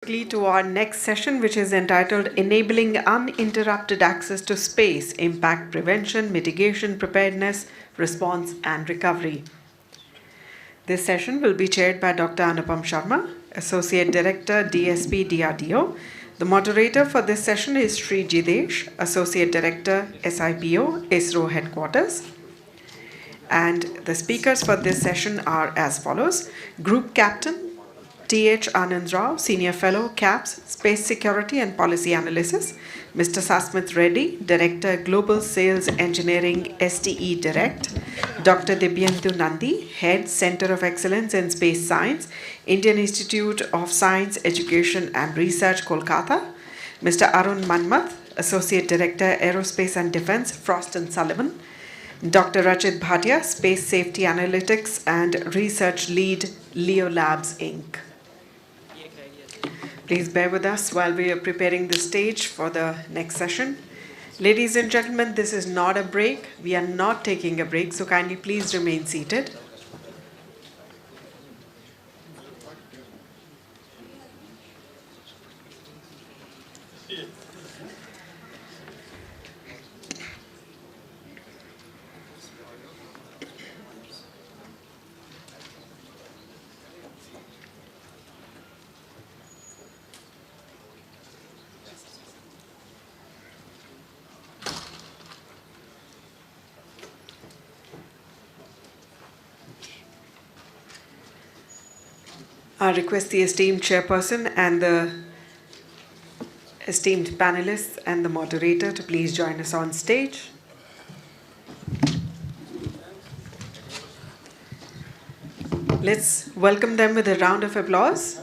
To our next session, which is entitled Enabling Uninterrupted Access to Space, Impact Prevention, Mitigation, Preparedness, Response and Recovery. This session will be chaired by Dr. Anupam Sharma, Associate Director, DSP, DRDO. The moderator for this session is Sri Jidesh, Associate Director, SIPO, ISRO Headquarters. And the speakers for this session are as follows: Group Captain T.H. Anand Rao, Senior Fellow, CAPS, Space Security and Policy Analysis; Mr. Sasmit Reddy, Director, Global Sales Engineering, STE Direct; Dr. Dibyendu Nandi, Head, Center of Excellence in Space Science, Indian Institute of Science, Education and Research, Kolkata; Mr. Arun Manmath, Associate Director, Aerospace and Defense, Frost & Sullivan; Dr. Rachit Bhatia, Space Safety Analytics and Research Lead, Leo Labs, Inc. Please bear with us while we are preparing the stage for the next session. Ladies and gentlemen, this is not a break. We are not taking a break, so kindly please remain seated. I request the esteemed chairperson and the esteemed panelists and the moderator to please join us on stage. Let's welcome them with a round of applause.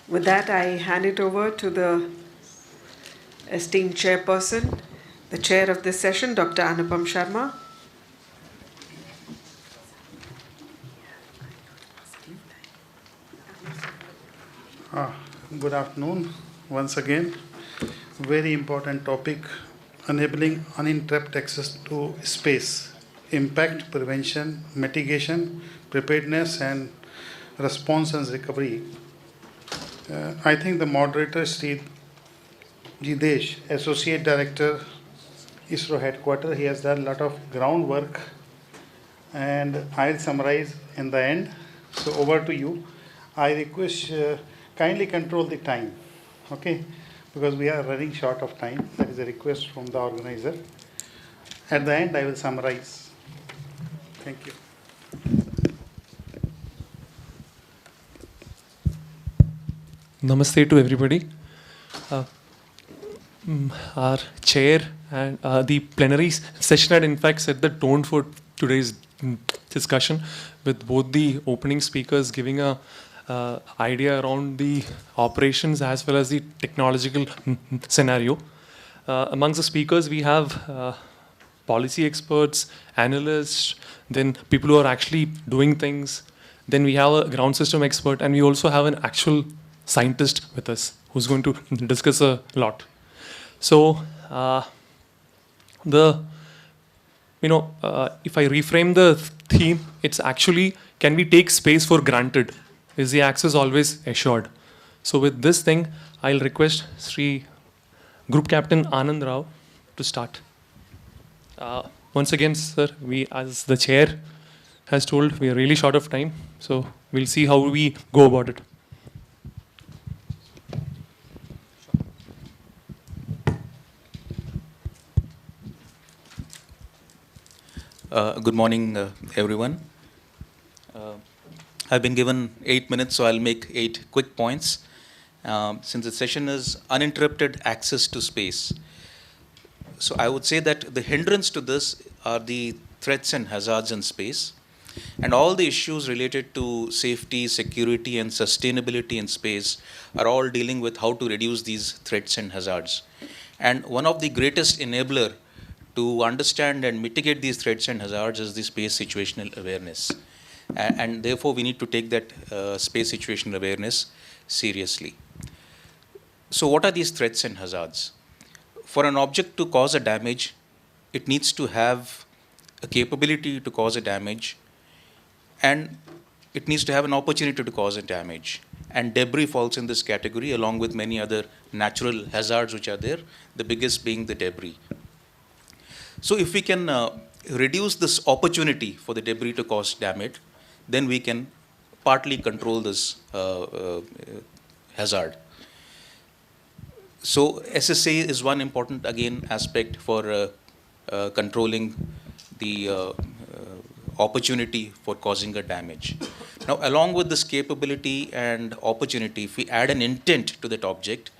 With that, I hand it over to the esteemed chairperson, the chair of this session, Dr. Anupam Sharma. Good afternoon once again. Very important topic: enabling uninterrupted access to space, impact prevention, mitigation, preparedness and response and recovery. I think the moderator, Sri Jidesh, Associate Director, ISRO Headquarters, he has done a lot of groundwork and I'll summarize in the end. So over to you. I request kindly control the time, okay? Because we are running short of time. That is a request from the organizer. At the end, I will summarize. Thank you. Namaste to everybody. Our chair and the plenary session had in fact set the tone for today's discussion, with both the opening speakers giving a idea around the operations as well as the technological scenario. Amongst the speakers, we have policy experts, analysts, then people who are actually doing things. Then we have a ground system expert, and we also have an actual scientist with us who's going to discuss a lot. So, if I reframe the theme, it's actually, can we take space for granted? Is the access always assured? So with this thing, I'll request Sri Group Captain Anand Rao to start. Once again, sir, we, as the chair has told, we are really short of time. So we'll see how we go about it. Good morning, everyone. I've been given 8 minutes, so I'll make 8 quick points. Since the session is uninterrupted access to space, so I would say that the hindrance to this are the threats and hazards in space, and all the issues related to safety, security, and sustainability in space are all dealing with how to reduce these threats and hazards. And one of the greatest enabler to understand and mitigate these threats and hazards is the space situational awareness. And therefore, we need to take that space situational awareness seriously. So what are these threats and hazards? For an object to cause a damage, it needs to have a capability to cause a damage, and it needs to have an opportunity to cause a damage. And debris falls in this category along with many other natural hazards which are there, the biggest being the debris. So if we can reduce this opportunity for the debris to cause damage, then we can partly control this hazard. So SSA is one important, again, aspect for controlling the opportunity for causing a damage. Now, along with this capability and opportunity, if we add an intent to that object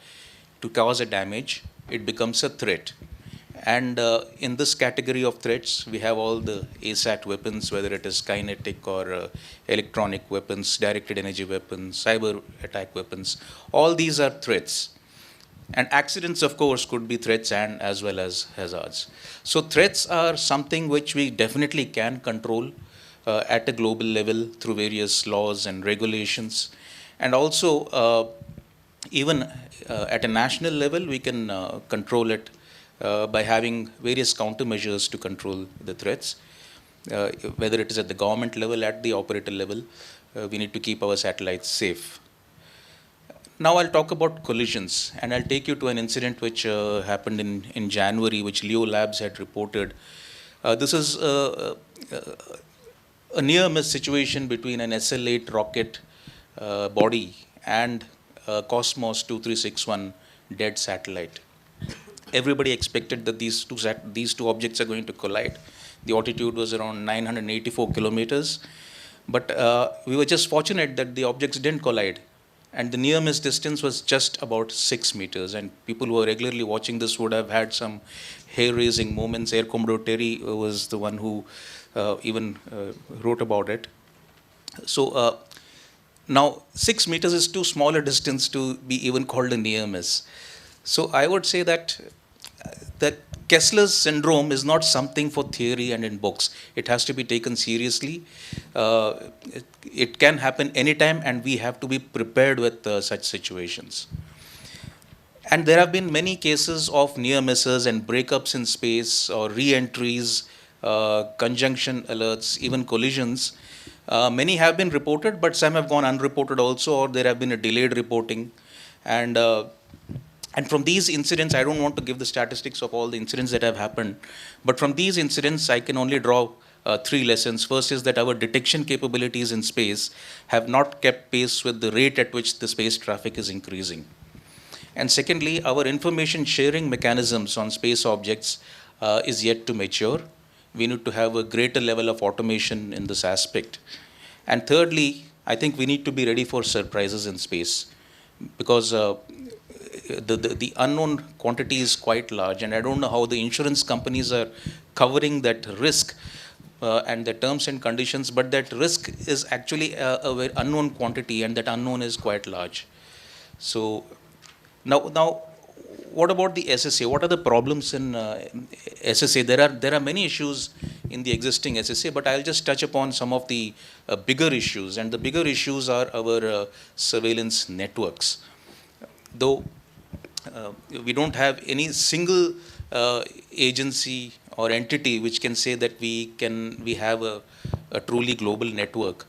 to cause a damage, it becomes a threat. And in this category of threats, we have all the ASAT weapons, whether it is kinetic or electronic weapons, directed energy weapons, cyber attack weapons. All these are threats. And accidents, of course, could be threats and as well as hazards. So threats are something which we definitely can control at a global level through various laws and regulations. And also, even at a national level, we can control it by having various countermeasures to control the threats. Whether it is at the government level, at the operator level, we need to keep our satellites safe. Now I'll talk about collisions, and I'll take you to an incident which happened in January, which Leo Labs had reported. This is a near-miss situation between an SL-8 rocket body and Cosmos 2361 dead satellite. Everybody expected that these two objects are going to collide. The altitude was around 984 kilometers, but we were just fortunate that the objects didn't collide. And the near-miss distance was just about 6 meters. And people who are regularly watching this would have had some hair-raising moments. Air Commodore Terry was the one who even wrote about it. So now 6 meters is too small a distance to be even called a near-miss. So I would say that Kessler's syndrome is not something for theory and in books. It has to be taken seriously. It can happen anytime, and we have to be prepared with such situations. And there have been many cases of near misses and breakups in space, or re-entries, conjunction alerts, even collisions. Many have been reported, but some have gone unreported also, or there have been a delayed reporting. And from these incidents, I don't want to give the statistics of all the incidents that have happened, but from these incidents, I can only draw 3 lessons. First is that our detection capabilities in space have not kept pace with the rate at which the space traffic is increasing. And secondly, our information sharing mechanisms on space objects is yet to mature. We need to have a greater level of automation in this aspect. And thirdly, I think we need to be ready for surprises in space, because the unknown quantity is quite large, and I don't know how the insurance companies are covering that risk and the terms and conditions, but that risk is actually a very unknown quantity, and that unknown is quite large. So now what about the SSA? What are the problems in SSA? There are many issues in the existing SSA, but I'll just touch upon some of the bigger issues, and the bigger issues are our surveillance networks. Though we don't have any single agency or entity which can say that we have a truly global network.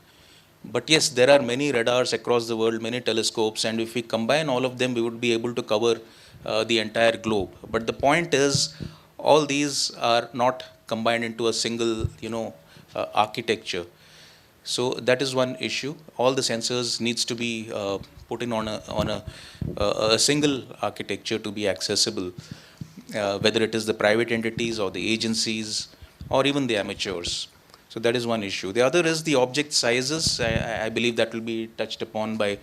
But yes, there are many radars across the world, many telescopes, and if we combine all of them, we would be able to cover the entire globe. But the point is, all these are not combined into a single, architecture. So that is one issue. All the sensors needs to be put in on a single architecture to be accessible, whether it is the private entities or the agencies or even the amateurs. So that is one issue. The other is the object sizes. I believe that will be touched upon by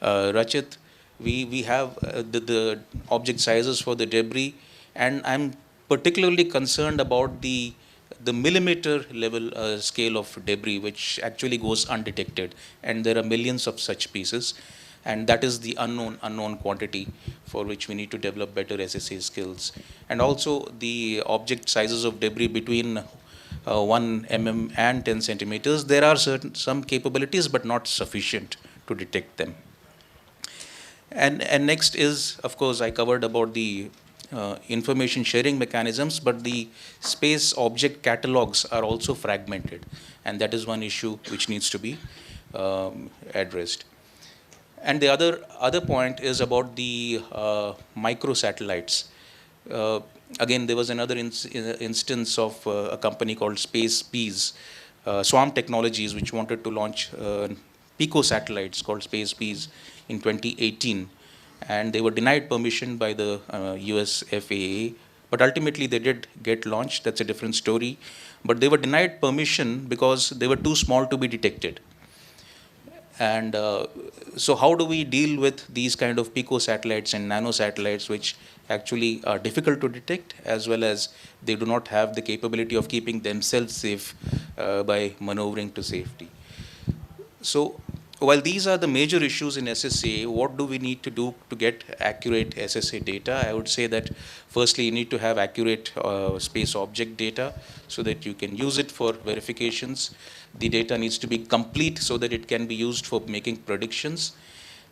Rachit. We have the object sizes for the debris, and I'm particularly concerned about the millimeter level scale of debris, which actually goes undetected, and there are millions of such pieces, and that is the unknown quantity for which we need to develop better SSA skills. And also the object sizes of debris between 1 mm and 10 centimeters, there are some capabilities but not sufficient to detect them. And next is, of course, I covered about the information sharing mechanisms, but the space object catalogs are also fragmented, and that is one issue which needs to be addressed. And the other point is about the microsatellites. Again, there was another instance of a company called Space Peas, Swarm Technologies, which wanted to launch pico satellites called Space Peas in 2018, and they were denied permission by the US FAA. But ultimately, they did get launched. That's a different story. But they were denied permission because they were too small to be detected. And so how do we deal with these kind of pico satellites and nano satellites, which actually are difficult to detect, as well as they do not have the capability of keeping themselves safe by maneuvering to safety? So while these are the major issues in SSA, what do we need to do to get accurate SSA data? I would say that firstly, you need to have accurate space object data so that you can use it for verifications. The data needs to be complete so that it can be used for making predictions.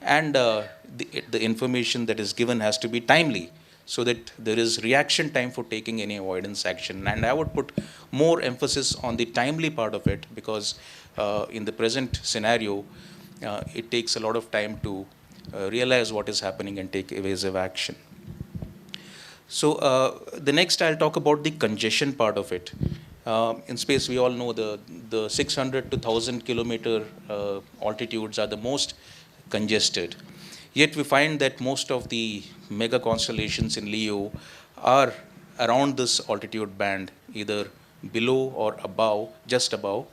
And the information that is given has to be timely so that there is reaction time for taking any avoidance action. And I would put more emphasis on the timely part of it, because in the present scenario, it takes a lot of time to realize what is happening and take evasive action. So the next I'll talk about the congestion part of it. In space, we all know the 600 to 1,000 kilometer altitudes are the most congested. Yet we find that most of the mega constellations in LEO are around this altitude band, either below or above, just above.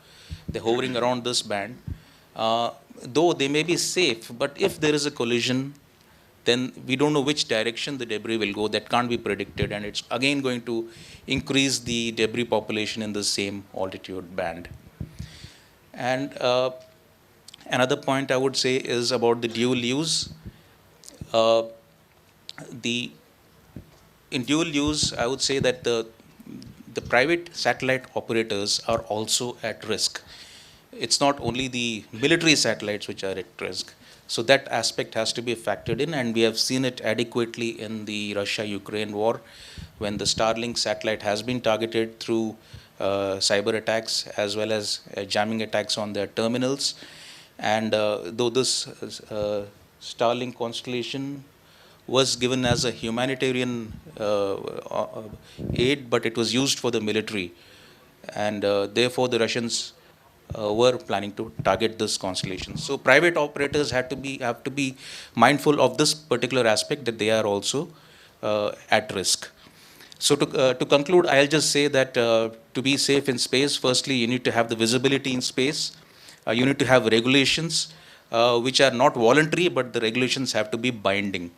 They're hovering around this band. Though they may be safe, but if there is a collision, then we don't know which direction the debris will go. That can't be predicted, and it's again going to increase the debris population in the same altitude band. And another point I would say is about the dual use. In dual use, I would say that the private satellite operators are also at risk. It's not only the military satellites which are at risk. So that aspect has to be factored in, and we have seen it adequately in the Russia-Ukraine war, when the Starlink satellite has been targeted through cyber attacks as well as jamming attacks on their terminals. And though this Starlink constellation was given as a humanitarian aid, but it was used for the military, and therefore the Russians were planning to target this constellation. So private operators have to be mindful of this particular aspect, that they are also at risk. So to conclude, I'll just say that to be safe in space, firstly, you need to have the visibility in space. You need to have regulations which are not voluntary, but the regulations have to be binding.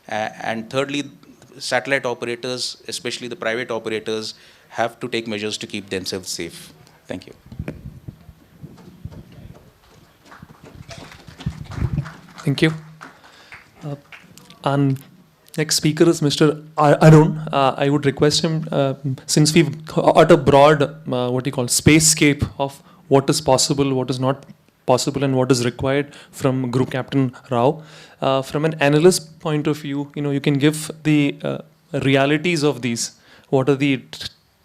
And thirdly, satellite operators, especially the private operators, have to take measures to keep themselves safe. Thank you. Thank you. And next speaker is Mr. Arun. I would request him, since we've got a broad, spacescape of what is possible, what is not possible, and what is required from Group Captain Rao. From an analyst point of view, you can give the realities of these. What are the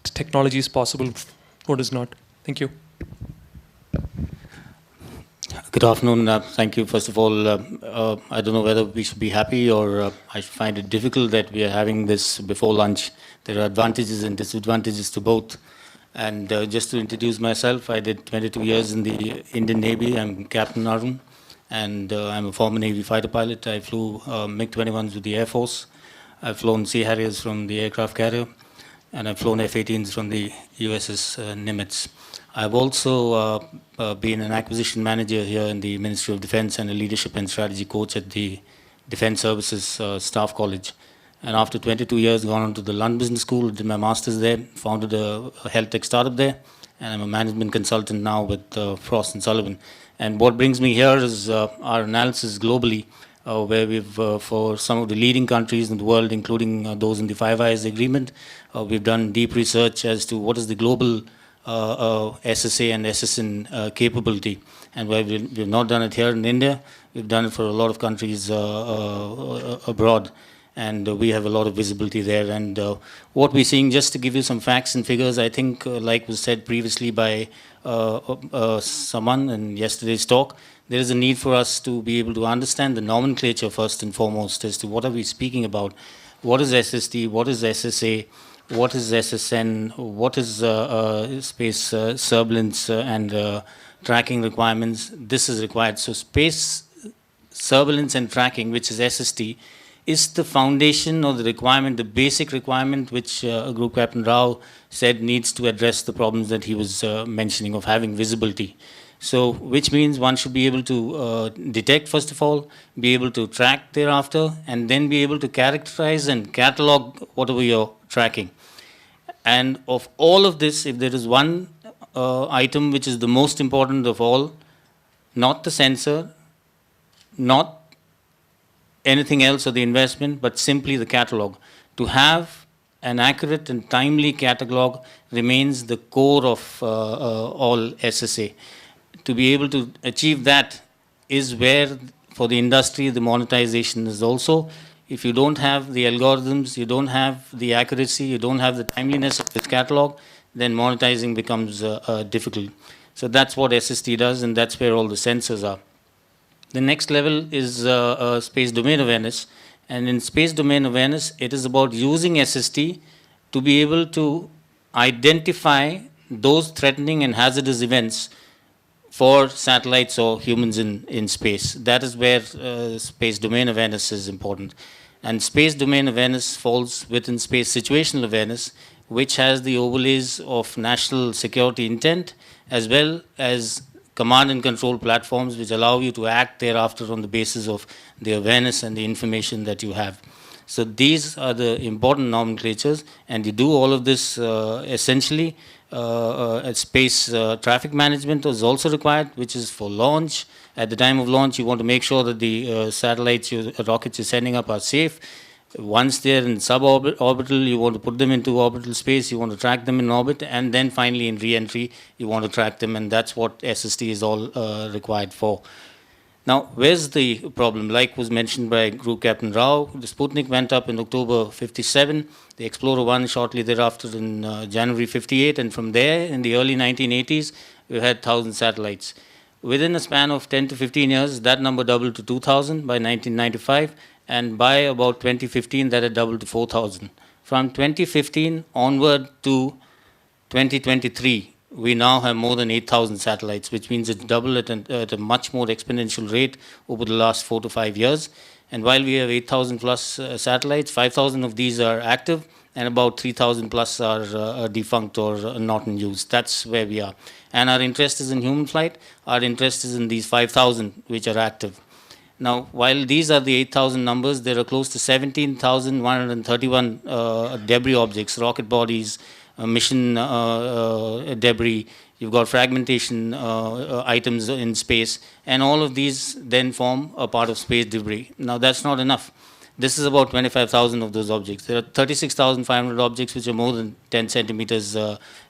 technologies possible? What is not? Thank you. Good afternoon. Thank you. First of all, I don't know whether we should be happy or I find it difficult that we are having this before lunch. There are advantages and disadvantages to both. And just to introduce myself, I did 22 years in the Indian Navy. I'm Captain Arun, and I'm a former Navy fighter pilot. I flew MiG-21s with the Air Force. I've flown Sea Harriers from the aircraft carrier, and I've flown F-18s from the USS Nimitz. I've also been an acquisition manager here in the Ministry of Defense and a leadership and strategy coach at the Defense Services Staff College. And after 22 years, gone on to the London Business School, did my master's there, founded a health tech startup there, and I'm a management consultant now with Frost & Sullivan. And what brings me here is our analysis globally, where we've, for some of the leading countries in the world, including those in the Five Eyes Agreement, we've done deep research as to what is the global SSA and SSN capability. And where we've not done it here in India, we've done it for a lot of countries abroad. and we have a lot of visibility there. And what we're seeing, just to give you some facts and figures, I think, like was said previously by someone in yesterday's talk, there is a need for us to be able to understand the nomenclature first and foremost as to what are we speaking about. What is SST? What is SSA? What is SSN? What is space surveillance and tracking requirements? This is required. So space surveillance and tracking, which is SST, is the foundation or the requirement, the basic requirement which Group Captain Rao said needs to address the problems that he was mentioning of having visibility. So, which means one should be able to detect, first of all, be able to track thereafter, and then be able to characterize and catalog whatever you're tracking. And of all of this, if there is one item which is the most important of all, not the sensor, not anything else or the investment, but simply the catalog. To have an accurate and timely catalog remains the core of all SSA. To be able to achieve that is where, for the industry, the monetization is also. If you don't have the algorithms, you don't have the accuracy, you don't have the timeliness of this catalog, then monetizing becomes difficult. So that's what SST does, and that's where all the sensors are. The next level is space domain awareness. And in space domain awareness, it is about using SST to be able to identify those threatening and hazardous events for satellites or humans in space. That is where space domain awareness is important. And space domain awareness falls within space situational awareness, which has the overlays of national security intent, as well as command and control platforms which allow you to act thereafter on the basis of the awareness and the information that you have. So these are the important nomenclatures, and you do all of this essentially. Space traffic management is also required, which is for launch. At the time of launch, you want to make sure that the satellites, rockets you're sending up are safe. Once they're in suborbital, you want to put them into orbital space, you want to track them in orbit, and then finally in re-entry, you want to track them, and that's what SST is all required for. Now, where's the problem? Like was mentioned by Group Captain Rao, the Sputnik went up in October 57, the Explorer 1 shortly thereafter in January 58, and from there, in the early 1980s, we had 1,000 satellites. Within a span of 10 to 15 years, that number doubled to 2,000 by 1995, and by about 2015, that had doubled to 4,000. From 2015 onward to 2023, we now have more than 8,000 satellites, which means it's doubled at a much more exponential rate over the last 4 to 5 years. And while we have 8,000 plus satellites, 5,000 of these are active, and about 3,000 plus are defunct or not in use. That's where we are. And our interest is in human flight. Our interest is in these 5,000 which are active. Now, while these are the 8,000 numbers, there are close to 17,131 debris objects, rocket bodies, mission debris. You've got fragmentation items in space, and all of these then form a part of space debris. Now, that's not enough. This is about 25,000 of those objects. There are 36,500 objects which are more than 10 centimeters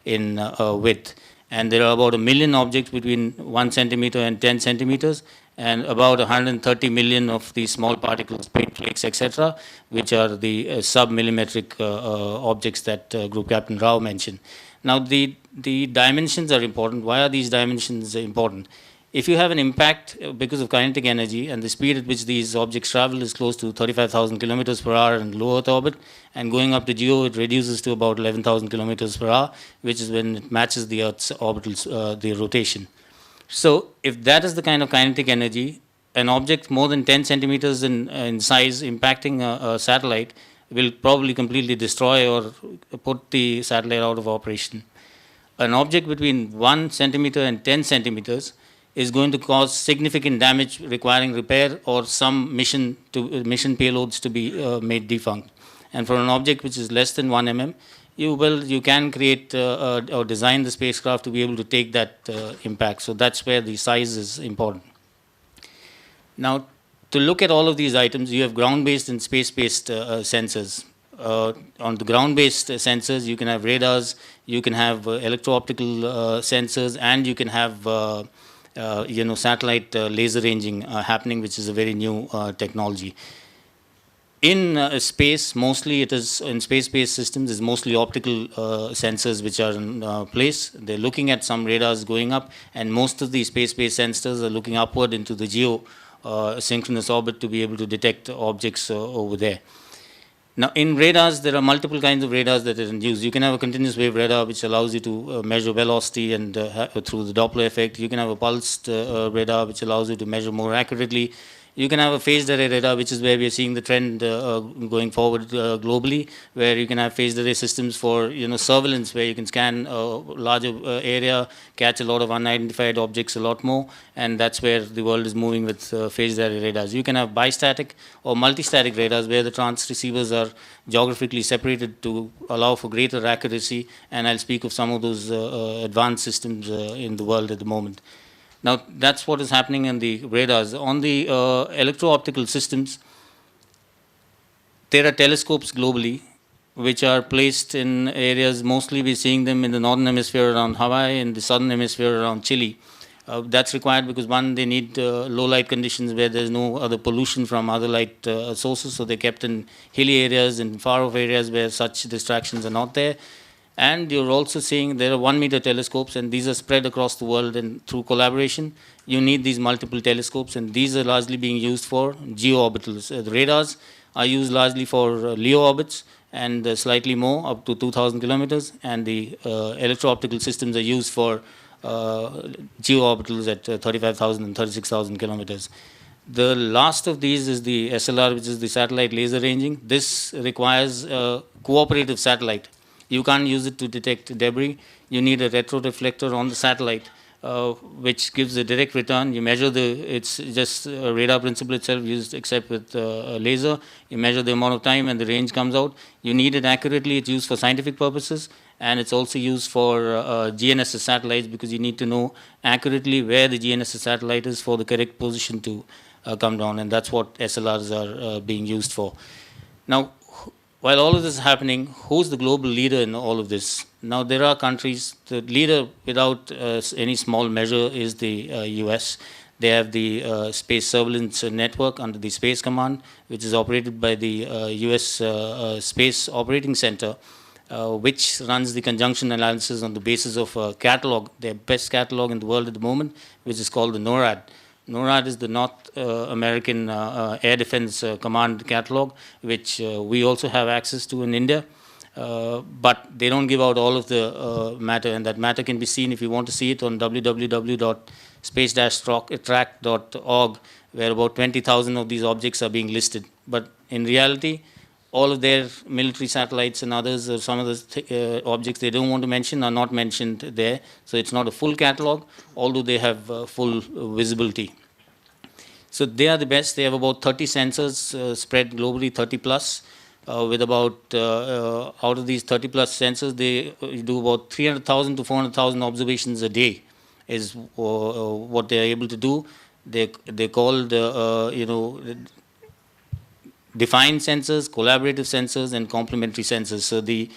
in width. And there are about 1 million objects between 1 centimeter and 10 centimeters, and about 130 million of these small particles, paint flakes, etc., which are the sub-millimetric objects that Group Captain Rao mentioned. Now, the dimensions are important. Why are these dimensions important? If you have an impact because of kinetic energy, and the speed at which these objects travel is close to 35,000 kilometers per hour in low Earth orbit, and going up to GEO, it reduces to about 11,000 kilometers per hour, which is when it matches the Earth's orbital, the rotation. So, if that is the kind of kinetic energy, an object more than 10 centimeters in size impacting a satellite will probably completely destroy or put the satellite out of operation. An object between 1 centimeter and 10 centimeters is going to cause significant damage requiring repair or some mission payloads to be made defunct. And for an object which is less than 1 mm, you can create or design the spacecraft to be able to take that impact. So that's where the size is important. Now, to look at all of these items, you have ground-based and space-based sensors. On the ground-based sensors, you can have radars, you can have electro-optical sensors, and you can have satellite laser ranging happening, which is a very new technology. In space, mostly it is, in space-based systems, is mostly optical sensors which are in place. They're looking at some radars going up, and most of the space-based sensors are looking upward into the synchronous orbit to be able to detect objects over there. Now, in radars, there are multiple kinds of radars that are in use. You can have a continuous wave radar, which allows you to measure velocity and through the Doppler effect. You can have a pulsed radar, which allows you to measure more accurately. You can have a phased array radar, which is where we are seeing the trend going forward globally, where you can have phased array systems for surveillance, where you can scan a larger area, catch a lot of unidentified objects a lot more, and that's where the world is moving with phased array radars. You can have bistatic or multistatic radars, where the transceivers are geographically separated to allow for greater accuracy, and I'll speak of some of those advanced systems in the world at the moment. Now, that's what is happening in the radars. On the electro-optical systems, there are telescopes globally which are placed in areas. Mostly we're seeing them in the northern hemisphere around Hawaii, in the southern hemisphere around Chile. That's required because, one, they need low light conditions where there's no other pollution from other light sources, so they're kept in hilly areas and far-off areas where such distractions are not there. And you're also seeing there are 1 meter telescopes, and these are spread across the world, and through collaboration, you need these multiple telescopes, and these are largely being used for geo-orbitals. The radars are used largely for LEO orbits, and slightly more, up to 2,000 kilometers, and the electro-optical systems are used for geo-orbitals at 35,000 and 36,000 kilometers. The last of these is the SLR, which is the satellite laser ranging. This requires a cooperative satellite. You can't use it to detect debris. You need a retroreflector on the satellite, which gives a direct return. You measure it's just a radar principle itself used except with a laser. You measure the amount of time and the range comes out. You need it accurately. It's used for scientific purposes, and it's also used for GNSS satellites, because you need to know accurately where the GNSS satellite is for the correct position to come down, and that's what SLRs are being used for. Now, while all of this is happening, who's the global leader in all of this? Now, there are countries. The leader, without any small measure, is the US. They have the Space Surveillance Network under the Space Command, which is operated by the US Space Operating Center, which runs the conjunction analysis on the basis of a catalog, their best catalog in the world at the moment, which is called the NORAD. NORAD is the North American Air Defense Command catalog, which we also have access to in India. But they don't give out all of the matter, and that matter can be seen, if you want to see it, on www.space-track.org, where about 20,000 of these objects are being listed. But in reality, all of their military satellites and others, or some of the objects they don't want to mention, are not mentioned there. So it's not a full catalog, although they have full visibility. So they are the best. They have about 30 sensors spread globally, 30 plus, with about, out of these 30 plus sensors, they do about 300,000 to 400,000 observations a day is what they are able to do. They're called, defined sensors, collaborative sensors, and complementary sensors. So the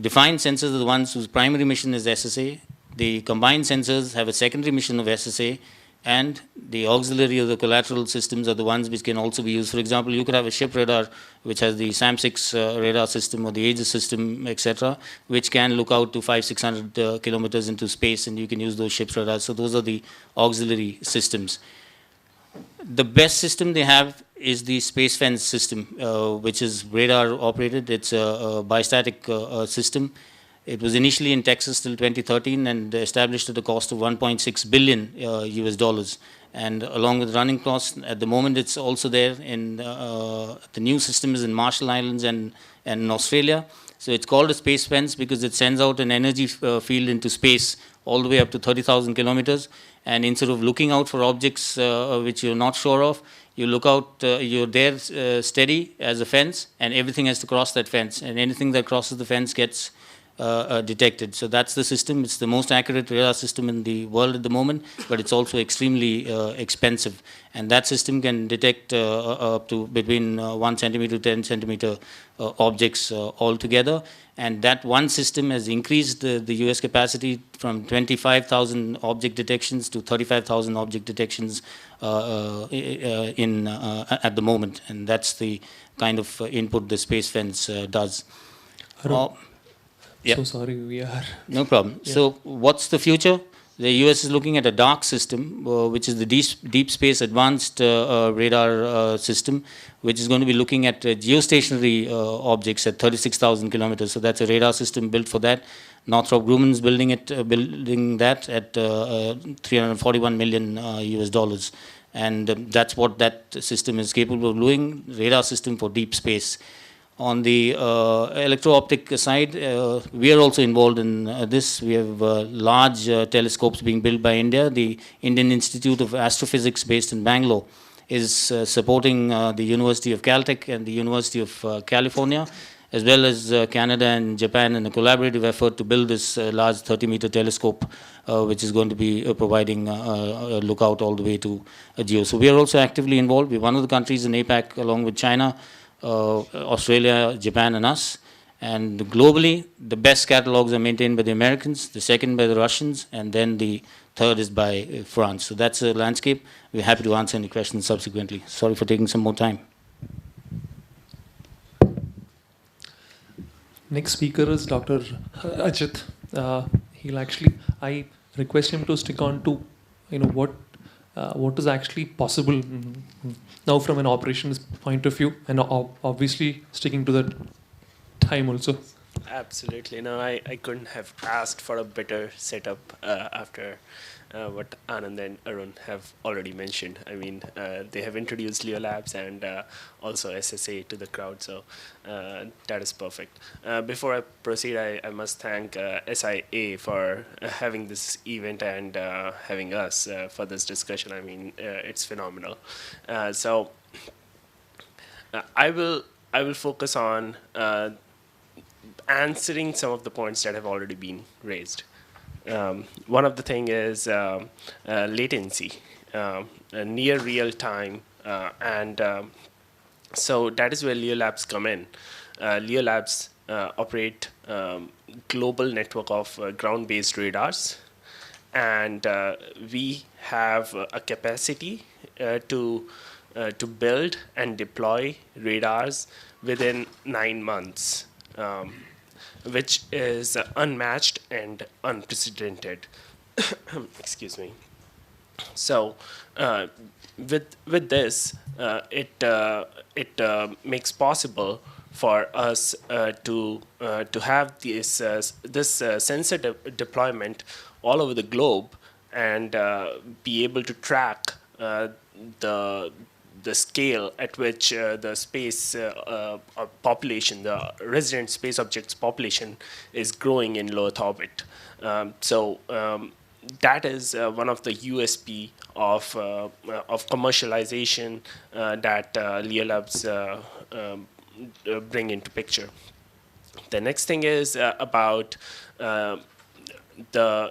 defined sensors are the ones whose primary mission is SSA. The combined sensors have a secondary mission of SSA, and the auxiliary or the collateral systems are the ones which can also be used. For example, you could have a ship radar which has the SAM-6 radar system or the Aegis system, etc., which can look out to 500-600 kilometers into space, and you can use those ship's radars. So those are the auxiliary systems. The best system they have is the space fence system, which is radar operated. It's a bistatic system. It was initially in Texas till 2013 and established at a cost of $1.6 billion US dollars. And along with running costs, at the moment it's also there in the new system is in Marshall Islands and in Australia. So it's called a space fence because it sends out an energy field into space all the way up to 30,000 kilometers. And instead of looking out for objects which you're not sure of, you look out, you're there steady as a fence, and everything has to cross that fence. And anything that crosses the fence gets detected. So that's the system. It's the most accurate radar system in the world at the moment, but it's also extremely expensive. And that system can detect up to between 1 centimeter to 10 centimeter objects altogether. And that one system has increased the US capacity from 25,000 object detections to 35,000 object detections at the moment. And that's the kind of input the Space Fence does. Yeah. So sorry, we are. No problem. Yeah. So what's the future? The US is looking at a dark system, which is the deep space advanced radar system, which is going to be looking at geostationary objects at 36,000 kilometers. So that's a radar system built for that. Northrop Grumman's building that at 341 million US dollars. And that's what that system is capable of doing, radar system for deep space. On the electro-optic side, we are also involved in this. We have large telescopes being built by India. The Indian Institute of Astrophysics based in Bangalore is supporting the University of Caltech and the University of California, as well as Canada and Japan in a collaborative effort to build this large 30-meter telescope, which is going to be providing a lookout all the way to GEO. So we are also actively involved. We're one of the countries in APAC, along with China, Australia, Japan, and us. And globally, the best catalogs are maintained by the Americans, the second by the Russians, and then the third is by France. So that's a landscape. We're happy to answer any questions subsequently. Sorry for taking some more time. Next speaker is Dr. Ajit. He'll actually, I request him to stick on to, what is actually possible now from an operations point of view, and obviously sticking to the time also. Absolutely. No, I couldn't have asked for a better setup after what Anand and Arun have already mentioned. I mean, they have introduced Leo Labs and also SSA to the crowd, so that is perfect. Before I proceed, I must thank SIA for having this event and having us for this discussion. I mean, it's phenomenal. So I will focus on answering some of the points that have already been raised. One of the thing is latency, near real time, and so that is where Leo Labs come in. Leo Labs operate global network of ground-based radars, and we have a capacity to build and deploy radars within 9 months. Which is unmatched and unprecedented. Excuse me. So, with this, it makes possible for us to have this sensor deployment all over the globe and be able to track the scale at which the space population, the resident space objects population, is growing in low Earth orbit. So that is one of the USP of commercialization that Leo Labs bring into picture. The next thing is about the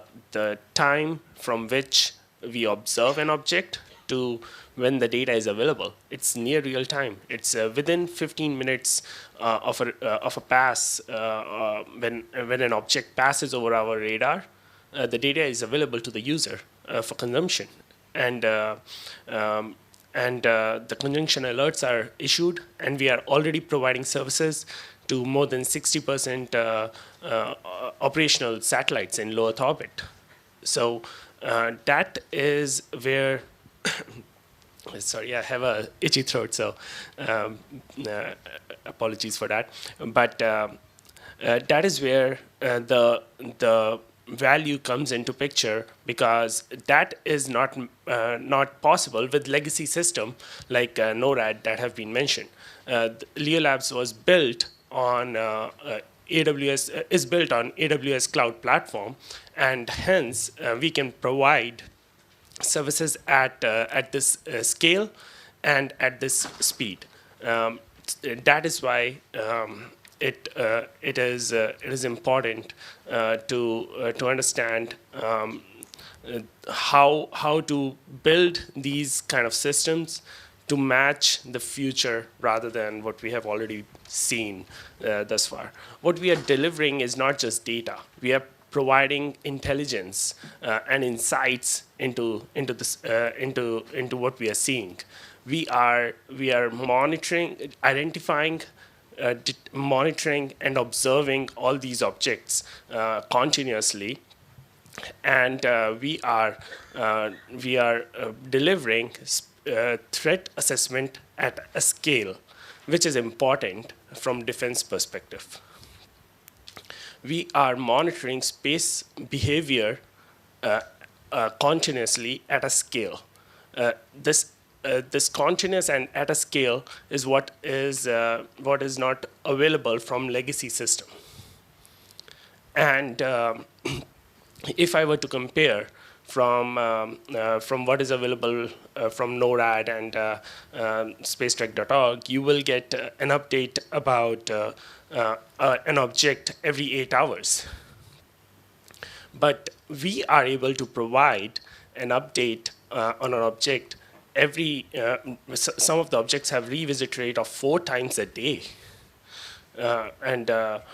time from which we observe an object to when the data is available. It's near real time. It's within 15 minutes of a pass. When an object passes over our radar, the data is available to the user for consumption, and the conjunction alerts are issued, and we are already providing services to more than 60% operational satellites in low Earth orbit. So that is where. Sorry, I have a itchy throat, so apologies for that. But that is where the value comes into picture, because that is not possible with legacy system like NORAD that have been mentioned. Leo Labs was built on AWS, is built on AWS cloud platform, and hence we can provide services at this scale and at this speed. That is why it is important to understand how to build these kind of systems to match the future rather than what we have already seen thus far. What we are delivering is not just data. We are providing intelligence and insights into what we are seeing. We are monitoring, identifying, monitoring, and observing all these objects continuously, and we are delivering threat assessment at a scale, which is important from defense perspective. We are monitoring space behavior continuously at a scale. This continuous and at a scale is what is not available from legacy system. And if I were to compare from what is available from NORAD and spacetrack.org, you will get an update about an object every 8 hours. But we are able to provide an update on an object every, some of the objects have revisit rate of 4 times a day, and up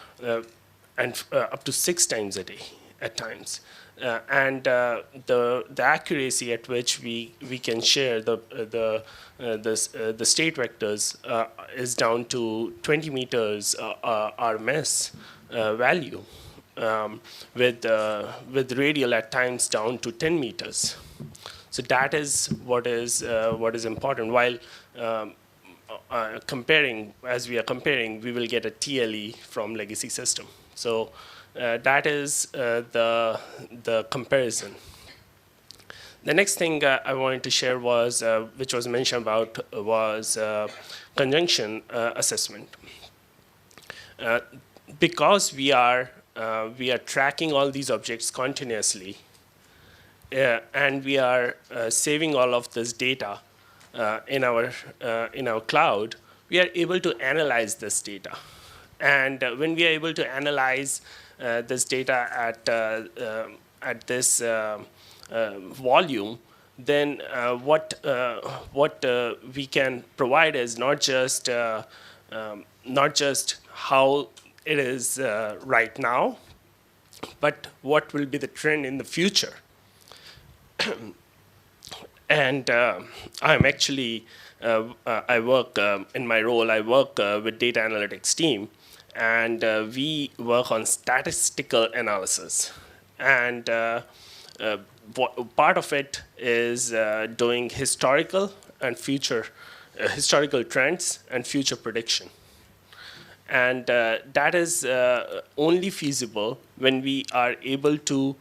to 6 times a day at times. And the accuracy at which we can share the state vectors is down to 20 meters RMS value, with radial at times down to 10 meters. So that is what is important. While comparing, as we are comparing, we will get a TLE from legacy system. So that is the comparison. The next thing I wanted to share was, which was mentioned about, was conjunction assessment. Because we are tracking all these objects continuously, and we are saving all of this data in our cloud, we are able to analyze this data. And when we are able to analyze this data at this volume, then what we can provide is not just how it is right now, but what will be the trend in the future. And I'm actually I work in my role. I work with data analytics team. And we work on statistical analysis. And part of it is doing historical and future, historical trends and future prediction. And that is only feasible when we are able to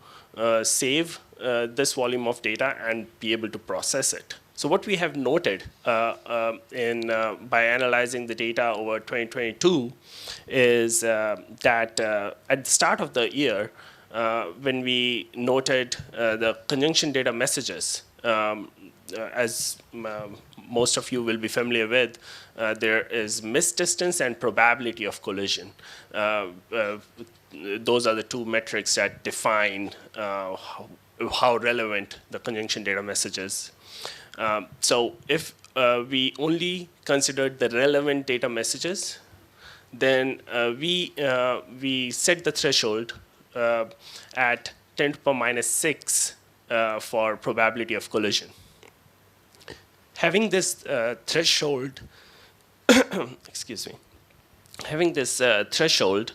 save this volume of data and be able to process it. So what we have noted by analyzing the data over 2022 is that at the start of the year, when we noted the conjunction data messages, as most of you will be familiar with, there is misdistance and probability of collision. Those are the 2 metrics that define how relevant the conjunction data message is. So if we only considered the relevant data messages, then we set the threshold at 10 to the minus 6 for probability of collision. Having this threshold, excuse me, having this threshold,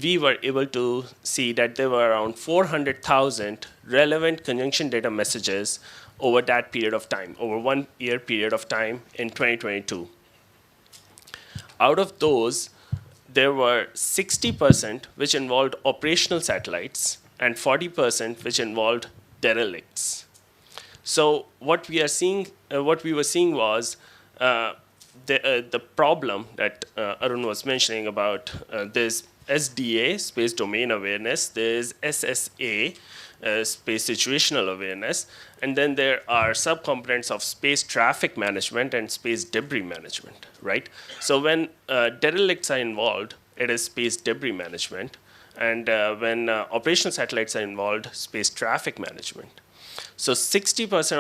we were able to see that there were around 400,000 relevant conjunction data messages over that period of time, over 1 year period of time in 2022. Out of those, there were 60% which involved operational satellites and 40% which involved derelicts. So what we are seeing, what we were seeing was the problem that Arun was mentioning about. There's SDA, Space Domain Awareness. There's SSA, space situational awareness. And then there are subcomponents of space traffic management and space debris management, right? So when derelicts are involved, it is space debris management. And when operational satellites are involved, space traffic management. So 60%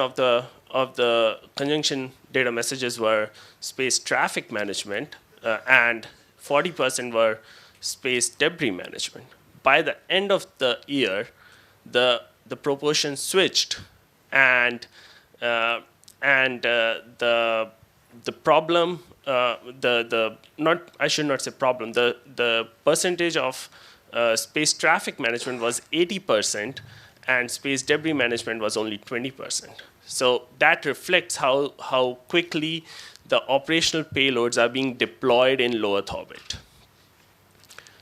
of the conjunction data messages were space traffic management, and 40% were space debris management. By the end of the year, the proportion switched, and the problem, I should not say problem, the percentage of space traffic management was 80%, and space debris management was only 20%. So that reflects how quickly the operational payloads are being deployed in low Earth orbit.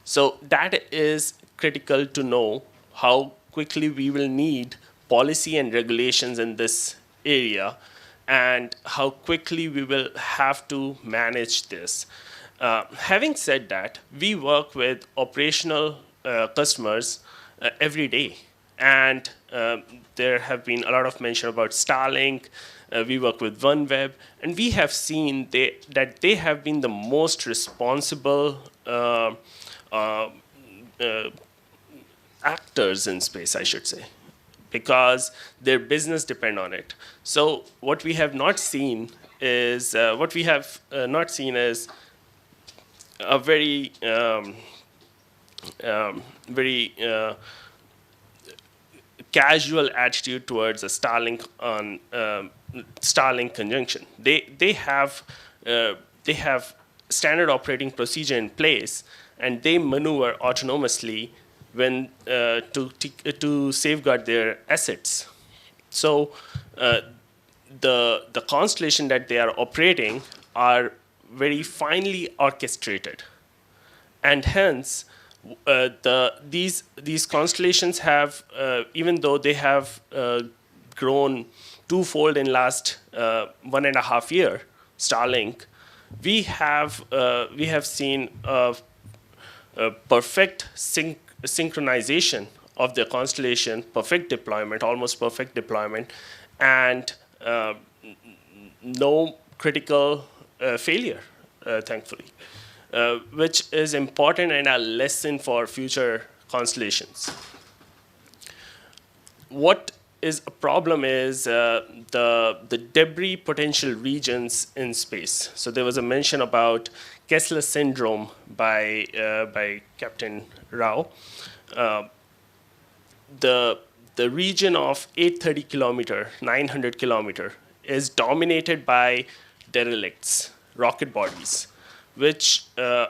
So that is critical to know how quickly we will need policy and regulations in this area, and how quickly we will have to manage this. Having said that, we work with operational customers every day. And there have been a lot of mention about Starlink. We work with OneWeb, and we have seen that they have been the most responsible actors in space, I should say, because their business depend on it. So what we have not seen is a very casual attitude towards a Starlink on Starlink conjunction. They have standard operating procedure in place, and they maneuver autonomously when to safeguard their assets. So the constellation that they are operating are very finely orchestrated, and hence these constellations have, even though they have grown twofold in last 1.5 year, Starlink, we have seen a perfect synchronization of the constellation, perfect deployment, almost perfect deployment, and no critical failure, thankfully. Which is important and a lesson for future constellations. What is a problem is the debris potential regions in space. So there was a mention about Kessler syndrome by Captain Rao. The region of 830 kilometer, 900 kilometer is dominated by derelicts, rocket bodies, which are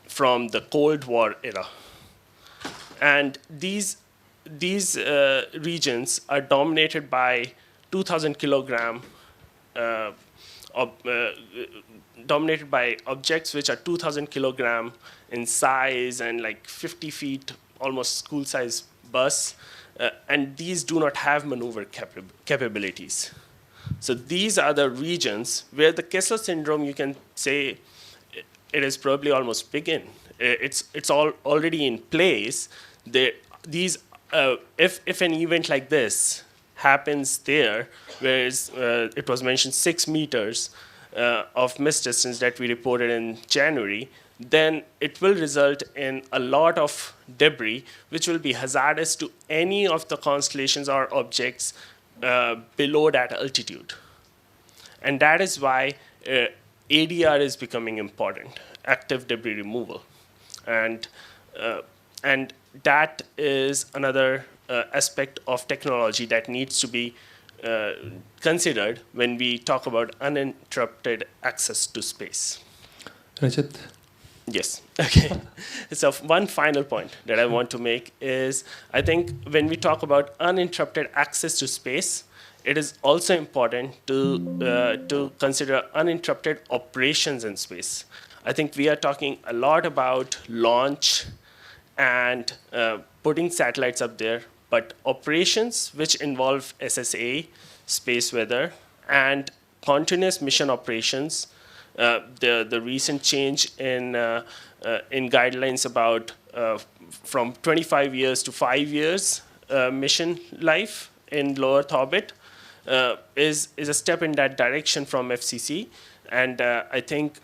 from the Cold War era, and these regions are dominated by 2,000 kilogram, dominated by objects which are 2,000 kilogram in size and like 50 feet, almost school-size bus, and these do not have maneuver capabilities. So these are the regions where the Kessler syndrome, you can say, it is probably almost begin. It's all already in place. If an event like this happens there, whereas it was mentioned 6 meters of mist distance that we reported in January, then it will result in a lot of debris, which will be hazardous to any of the constellations or objects below that altitude. And that is why ADR is becoming important, active debris removal. And that is another aspect of technology that needs to be considered when we talk about uninterrupted access to space. Rajat? Yes. Okay. So one final point that I want to make is, I think when we talk about uninterrupted access to space, it is also important to consider uninterrupted operations in space. I think we are talking a lot about launch and putting satellites up there, but operations which involve SSA, space weather, and continuous mission operations, the recent change in guidelines about from 25 years to 5 years mission life in low Earth orbit is a step in that direction from FCC. And I think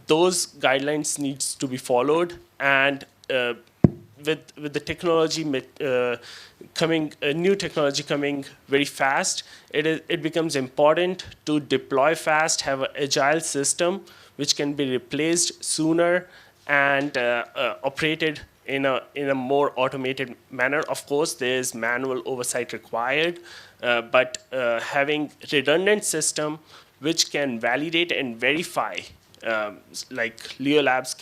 those guidelines needs to be followed, and with the technology coming, new technology coming very fast, it becomes important to deploy fast, have an agile system which can be replaced sooner and operated in a more automated manner. Of course, there is manual oversight required, but having redundant system which can validate and verify, like Leo Labs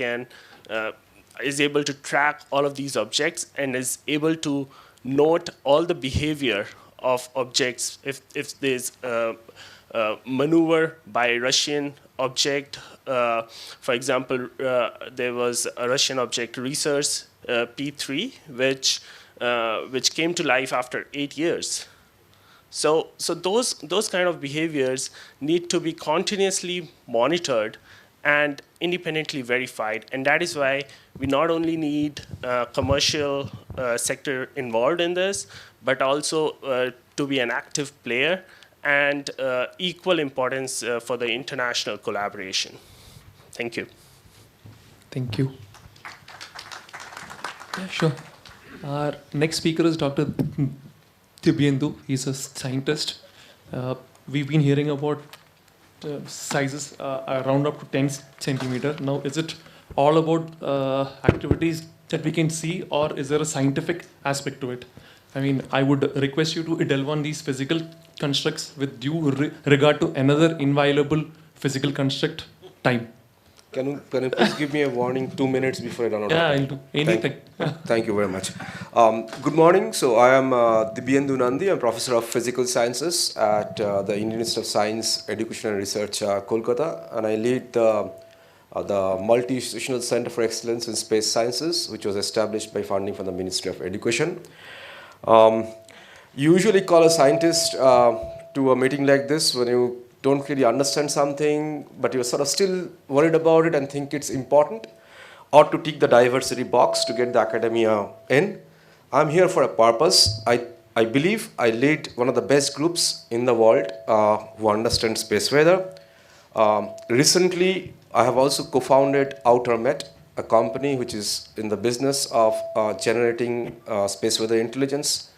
is able to track all of these objects and is able to note all the behavior of objects. If there's maneuver by Russian object, for example, there was a Russian object research P3 which came to life after 8 years. So those kind of behaviors need to be continuously monitored and independently verified. And that is why we not only need commercial sector involved in this, but also to be an active player, and equal importance for the international collaboration. Thank you. Thank you. Yeah, sure. Our next speaker is Dr. Dibyendu. He's a scientist. We've been hearing about sizes around up to 10 centimeter. Now, is it all about activities that we can see, or is there a scientific aspect to it? I mean, I would request you to delve on these physical constructs with due regard to another inviolable physical construct, time. Can you please give me a warning 2 minutes before I run out of time? Yeah, I'll do anything. Thank you very much. Good morning. So I am Dibyendu Nandi. I'm Professor of Physical Sciences at the Indian Institute of Science, Education and Research, Kolkata. And I lead the Multi-Institutional Center for Excellence in Space Sciences, which was established by funding from the Ministry of Education. Usually call a scientist to a meeting like this when you don't really understand something, but you're sort of still worried about it and think it's important, or to tick the adversary box to get the academia in. I'm here for a purpose. I believe I lead one of the best groups in the world who understand space weather. Recently, I have also co-founded OuterMet, a company which is in the business of generating space weather intelligence,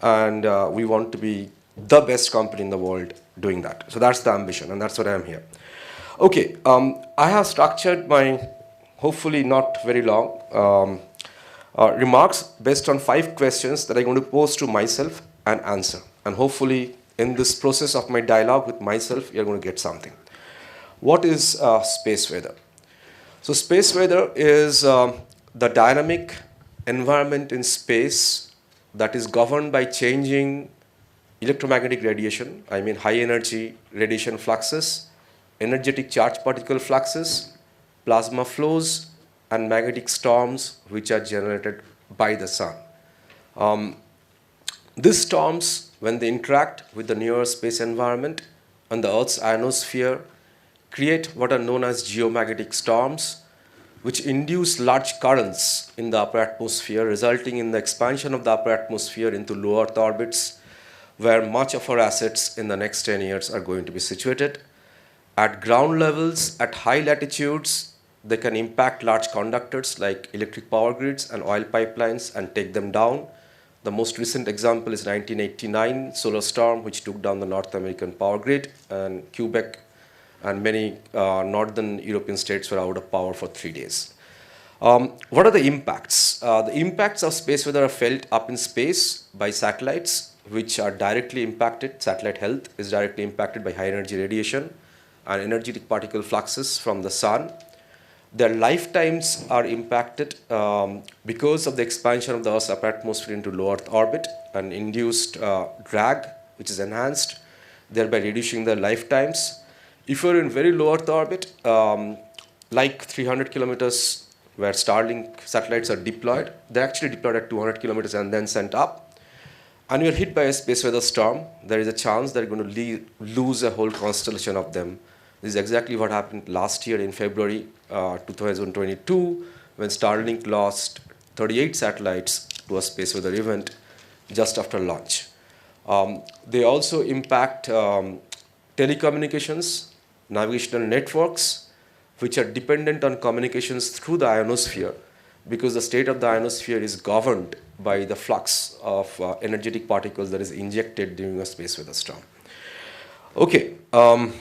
and we want to be the best company in the world doing that. So that's the ambition, and that's what I am here. Okay, I have structured my, hopefully not very long, remarks based on 5 questions that I'm going to pose to myself and answer. And hopefully in this process of my dialogue with myself, you're going to get something. What is space weather? So space weather is the dynamic environment in space that is governed by changing electromagnetic radiation, I mean high energy radiation fluxes, energetic charged particle fluxes, plasma flows, and magnetic storms which are generated by the sun. These storms, when they interact with the near space environment and the Earth's ionosphere, create what are known as geomagnetic storms, which induce large currents in the upper atmosphere, resulting in the expansion of the upper atmosphere into low Earth orbits, where much of our assets in the next 10 years are going to be situated. At ground levels, at high latitudes, they can impact large conductors like electric power grids and oil pipelines and take them down. The most recent example is 1989 solar storm, which took down the North American power grid, and Quebec and many northern European states were out of power for 3 days. What are the impacts? The impacts of space weather are felt up in space by satellites, which are directly impacted. Satellite health is directly impacted by high energy radiation and energetic particle fluxes from the sun. Their lifetimes are impacted because of the expansion of the Earth's upper atmosphere into low Earth orbit and induced drag, which is enhanced, thereby reducing their lifetimes. If you're in very low Earth orbit, like 300 kilometers where Starlink satellites are deployed, they're actually deployed at 200 kilometers and then sent up, and you're hit by a space weather storm, there is a chance they're going to lose a whole constellation of them. This is exactly what happened last year in February 2022 when Starlink lost 38 satellites to a space weather event just after launch. They also impact telecommunications, navigational networks, which are dependent on communications through the ionosphere, because the state of the ionosphere is governed by the flux of energetic particles that is injected during a space weather storm. Okay, the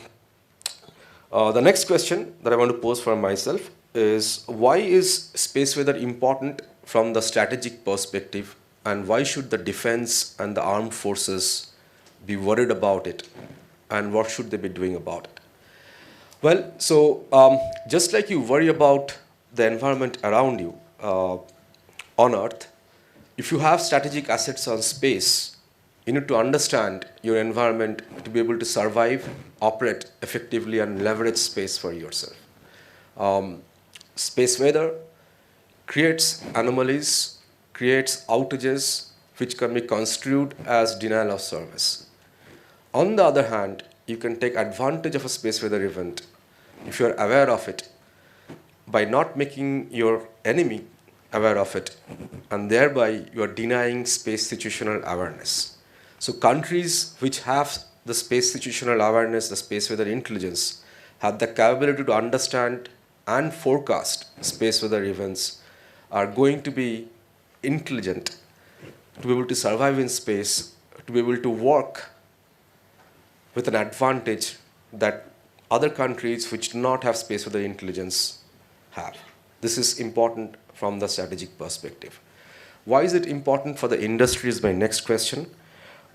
next question that I want to pose for myself is, why is space weather important from the strategic perspective, and why should the defense and the armed forces be worried about it, and what should they be doing about it? Well, so just like you worry about the environment around you on Earth, if you have strategic assets on space, you need to understand your environment to be able to survive, operate effectively, and leverage space for yourself. Space weather creates anomalies, creates outages, which can be construed as denial of service. On the other hand, you can take advantage of a space weather event if you are aware of it by not making your enemy aware of it, and thereby you are denying space situational awareness. So countries which have the space situational awareness, the space weather intelligence, have the capability to understand and forecast space weather events, are going to be intelligent to be able to survive in space, to be able to work with an advantage that other countries which do not have space weather intelligence have. This is important from the strategic perspective. Why is it important for the industry is my next question.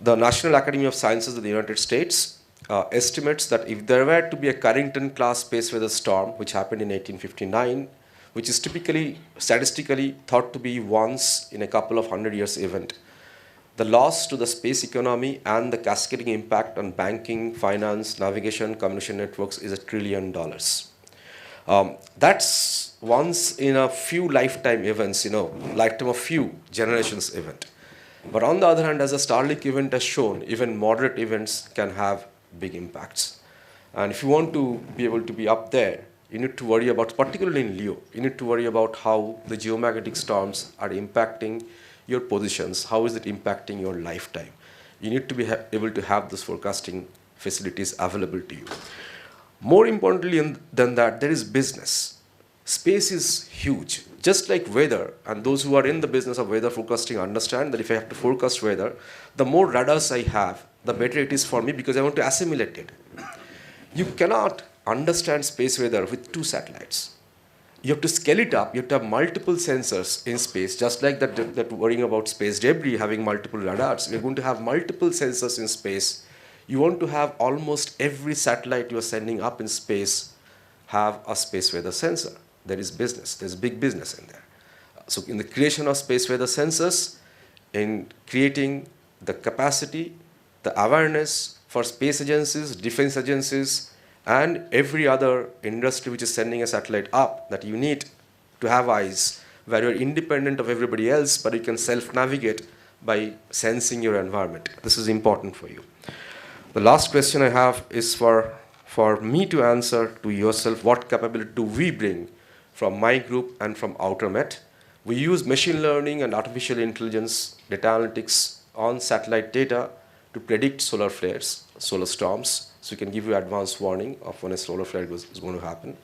The National Academy of Sciences of the United States estimates that if there were to be a Carrington-class space weather storm, which happened in 1859, which is typically, statistically thought to be once in a couple of 100 years event, the loss to the space economy and the cascading impact on banking, finance, navigation, communication networks is $1 trillion. That's once in a few lifetime events, lifetime of few generations event. But on the other hand, as a Starlink event has shown, even moderate events can have big impacts. And if you want to be able to be up there, you need to worry about, particularly in LEO, you need to worry about how the geomagnetic storms are impacting your positions, how is it impacting your lifetime. You need to be able to have those forecasting facilities available to you. More importantly than that, there is business. Space is huge. Just like weather, and those who are in the business of weather forecasting understand that if I have to forecast weather, the more radars I have, the better it is for me because I want to assimilate it. You cannot understand space weather with 2 satellites. You have to scale it up. You have to have multiple sensors in space, just like that worrying about space debris, having multiple radars. We're going to have multiple sensors in space. You want to have almost every satellite you're sending up in space have a space weather sensor. There is business. There's big business in there. So in the creation of space weather sensors, in creating the capacity, the awareness for space agencies, defense agencies, and every other industry which is sending a satellite up, that you need to have eyes where you're independent of everybody else, but you can self-navigate by sensing your environment. This is important for you. The last question I have is for me to answer to yourself, what capability do we bring from my group and from OuterMet? We use machine learning and artificial intelligence, data analytics on satellite data to predict solar flares, solar storms. So we can give you advance warning of when a solar flare is going to happen.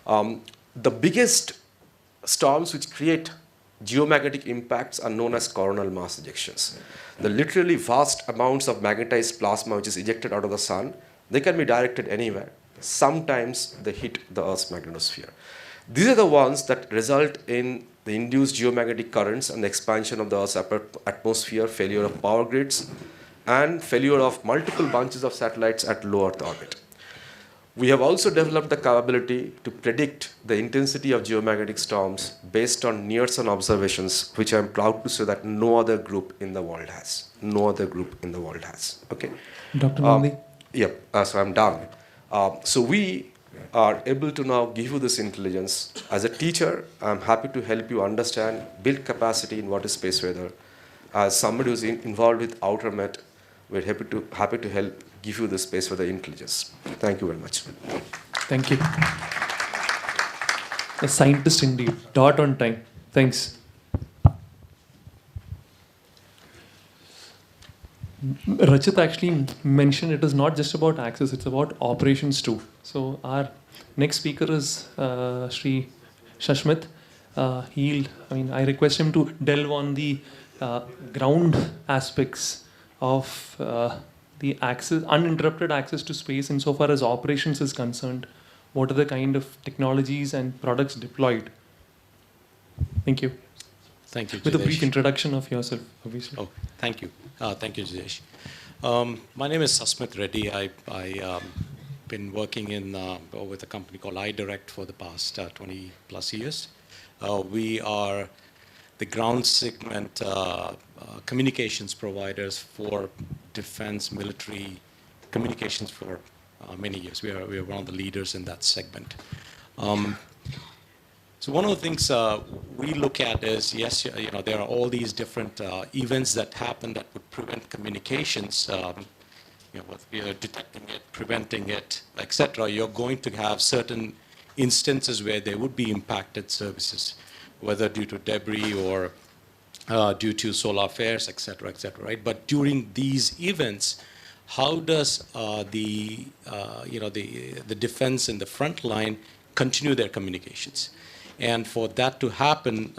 The biggest storms which create geomagnetic impacts are known as coronal mass ejections. The literally vast amounts of magnetized plasma which is ejected out of the sun, they can be directed anywhere. Sometimes they hit the Earth's magnetosphere. These are the ones that result in the induced geomagnetic currents and the expansion of the Earth's atmosphere, failure of power grids, and failure of multiple bunches of satellites at low Earth orbit. We have also developed the capability to predict the intensity of geomagnetic storms based on near-sun observations, which I'm proud to say that no other group in the world has. No other group in the world has. Okay. Dr. Nandi? Yep, so I'm done. So we are able to now give you this intelligence. As a teacher, I'm happy to help you understand, build capacity in what is space weather. As somebody who's involved with OuterMet, we're happy to help give you the space weather intelligence. Thank you very much. Thank you. A scientist indeed. Dot on time. Thanks. Rachit actually mentioned it is not just about access, it's about operations too. So our next speaker is Sri Shashmit. I request him to delve on the ground aspects of the access, uninterrupted access to space insofar as operations is concerned. What are the kind of technologies and products deployed? Thank you. Thank you, With a brief Jinesh. introduction of yourself, obviously. Oh, thank you. Thank you, Jinesh. My name is Sasmit Reddy. I've been working with a company called iDirect for the past 20 plus years. We are the ground segment communications providers for defense, military communications for many years. We are one of the leaders in that segment. So one of the things we look at is, yes, there are all these different events that happen that would prevent communications. We are detecting it, preventing it, etc. You're going to have certain instances where there would be impacted services, whether due to debris or due to solar flares, etc., right? But during these events, how does the defense in the front line continue their communications? And for that to happen,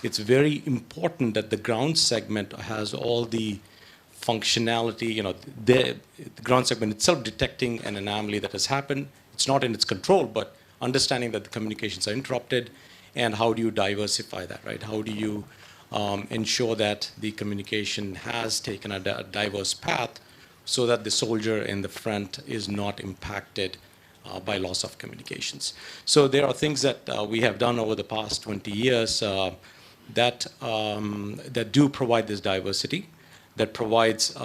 it's very important that the ground segment has all the functionality, the ground segment itself detecting an anomaly that has happened. It's not in its control, but understanding that the communications are interrupted, and how do you diversify that, right? How do you ensure that the communication has taken a diverse path so that the soldier in the front is not impacted by loss of communications. So there are things that we have done over the past 20 years that do provide this diversity, that provides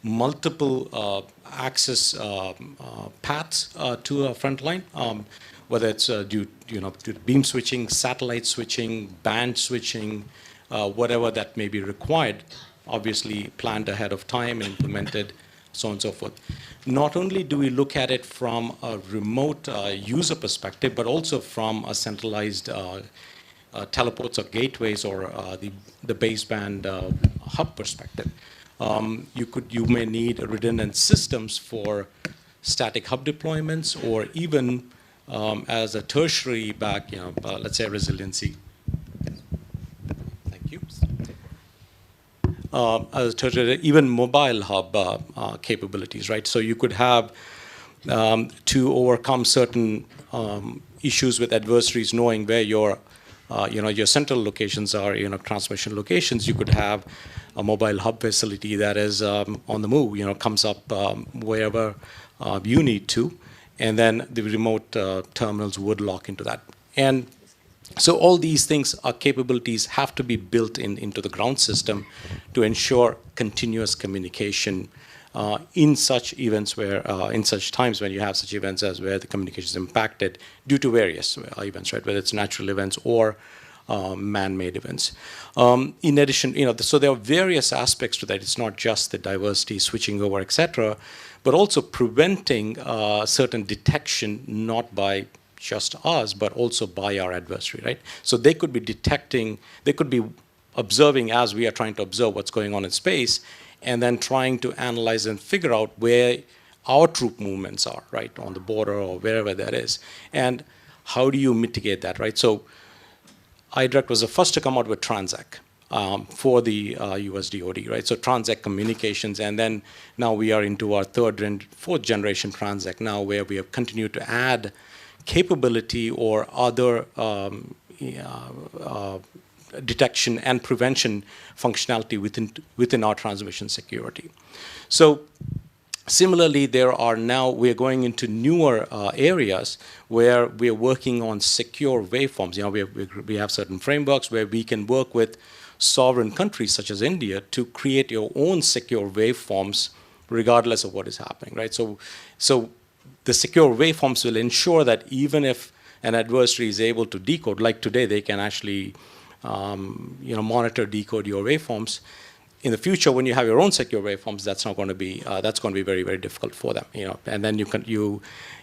multiple access paths to a front line, whether it's due to beam switching, satellite switching, band switching, whatever that may be required, obviously planned ahead of time and implemented, so on and so forth. Not only do we look at it from a remote user perspective, but also from a centralized teleports or gateways or the baseband hub perspective. You may need redundant systems for static hub deployments, or even as a tertiary back, let's say resiliency. Thank you. As tertiary, even mobile hub capabilities, right? So you could have to overcome certain issues with adversaries, knowing where your central locations are, transmission locations. You could have a mobile hub facility that is on the move, comes up wherever you need to, and then the remote terminals would lock into that. And so all these things, capabilities have to be built into the ground system to ensure continuous communication in such events in such times when you have such events as where the communication is impacted due to various events, right? Whether it's natural events or man-made events. In addition, so there are various aspects to that. It's not just the diversity, switching over, etc., but also preventing certain detection, not by just us, but also by our adversary, right? So they could be detecting, they could be observing as we are trying to observe what's going on in space, and then trying to analyze and figure out where our troop movements are, right, on the border or wherever that is. And how do you mitigate that, right? So iDirect was the first to come out with Transac for the US DOD, right? So Transac communications, and then now we are into our third and fourth generation Transac now, where we have continued to add capability or other detection and prevention functionality within our transmission security. So similarly, we're going into newer areas where we're working on secure waveforms. We have certain frameworks where we can work with sovereign countries such as India to create your own secure waveforms regardless of what is happening, right? So the secure waveforms will ensure that even if an adversary is able to decode, like today, they can actually monitor, decode your waveforms. in the future, when you have your own secure waveforms, that's not going to be very, very difficult for them. And then you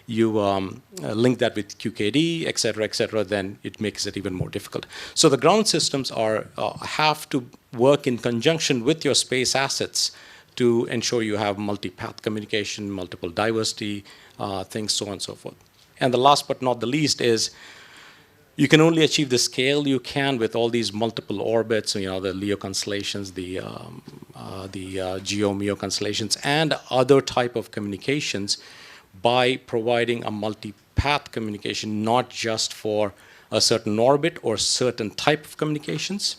link that with QKD, et cetera, then it makes it even more difficult. So the ground systems have to work in conjunction with your space assets to ensure you have multi-path communication, multiple diversity, things, so on and so forth. And the last but not the least is you can only achieve the scale you can with all these multiple orbits, the LEO constellations, the GEO-MEO constellations, and other type of communications by providing a multi-path communication, not just for a certain orbit or certain type of communications,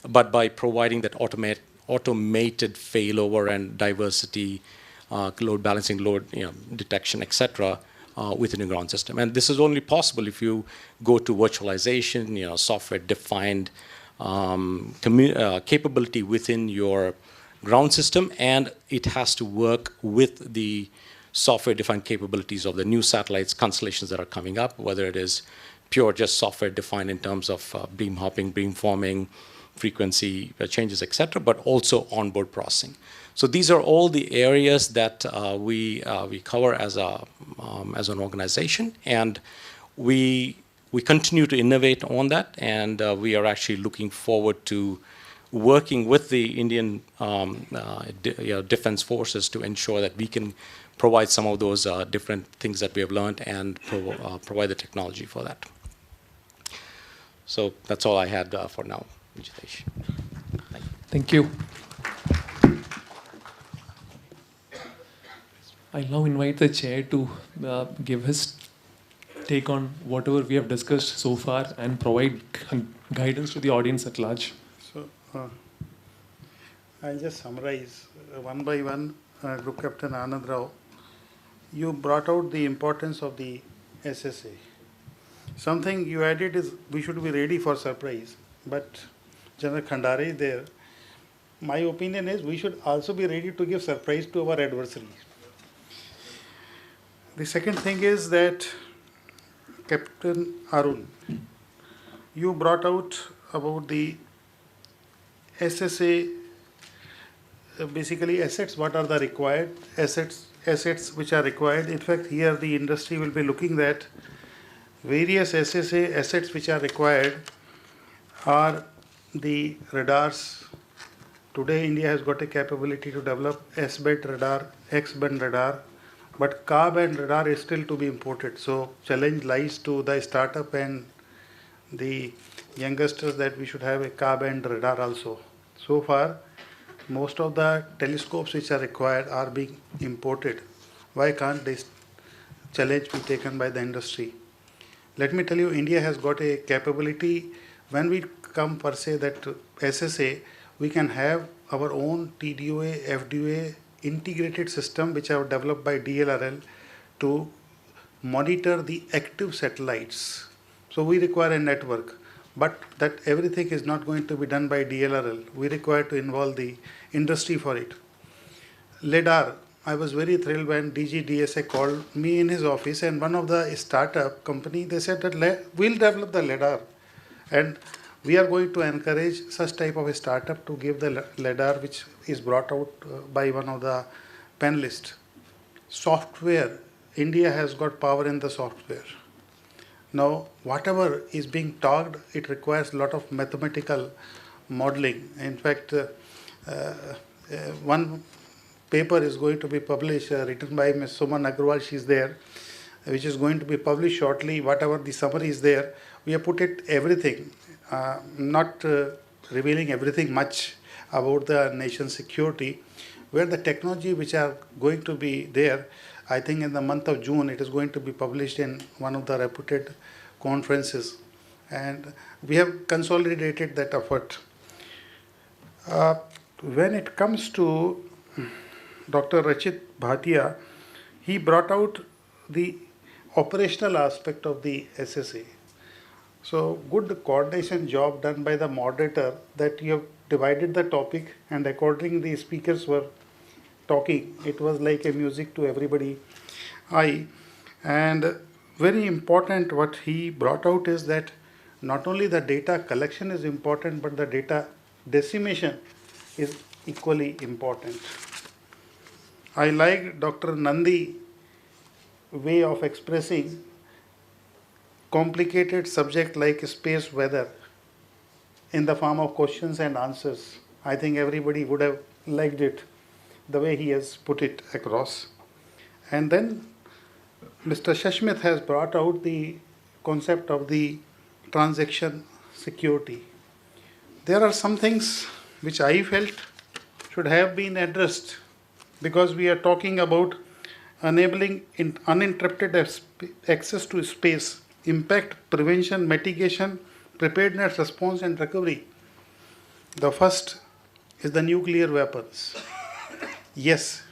but by providing that automated failover and diversity, load balancing, load detection, etc., within a ground system. And this is only possible if you go to virtualization, software-defined capability within your ground system, and it has to work with the software-defined capabilities of the new satellites, constellations that are coming up, whether it is pure just software-defined in terms of beam hopping, beamforming, frequency changes, etc., but also onboard processing. So these are all the areas that we cover as an organization, and we continue to innovate on that, and we are actually looking forward to working with the Indian defense forces to ensure that we can provide some of those different things that we have learned and provide the technology for that. So that's all I had for now. Thank you. I'll now invite the chair to give his take on whatever we have discussed so far and provide guidance to the audience at large. So I'll just summarize one by one. Group Captain Anand Rao, you brought out the importance of the SSA. Something you added is we should be ready for surprise, but General Khandare is there. My opinion is we should also be ready to give surprise to our adversary. The second thing is that Captain Arun, you brought out about the SSA, basically assets, what are the required assets which are required. In fact, here the industry will be looking at various SSA assets which are required are the radars. Today India has got a capability to develop S-band radar, X-band radar, but Ka-band radar is still to be imported. So challenge lies to the startup and the youngsters that we should have a Ka-band radar also. So far, most of the telescopes which are required are being imported. Why can't this challenge be taken by the industry? Let me tell you, India has got a capability. When we come per se that SSA, we can have our own TDOA, FDOA integrated system which are developed by DLRL to monitor the active satellites. So we require a network, but that everything is not going to be done by DLRL. We require to involve the industry for it. LiDAR, I was very thrilled when DG DSA called me in his office, and one of the startup company, they said that we'll develop the LiDAR, and we are going to encourage such type of a startup to give the LiDAR which is brought out by one of the panelists. Software, India has got power in the software. Now, whatever is being talked, it requires a lot of mathematical modeling. In fact, one paper is going to be published, written by Ms. Suman Agrawal, she's there, which is going to be published shortly. Whatever the summary is there, we have put it everything, not revealing everything much about the nation's security, where the technology which are going to be there, I think in the month of June, it is going to be published in one of the reputed conferences. And we have consolidated that effort. When it comes to Dr. Rachit Bhatia, he brought out the operational aspect of the SSA. So good coordination job done by the moderator, that you have divided the topic and according the speakers were talking. It was like a music to everybody. And very important what he brought out is that not only the data collection is important, but the data decimation is equally important. I like Dr. Nandi way of expressing complicated subject like space weather in the form of questions and answers. I think everybody would have liked it the way he has put it across. And then Mr. Shashmith has brought out the concept of the transaction security. There are some things which I felt should have been addressed because we are talking about enabling uninterrupted access to space, impact, prevention, mitigation, preparedness, response, and recovery. The first is the nuclear weapons. Yes,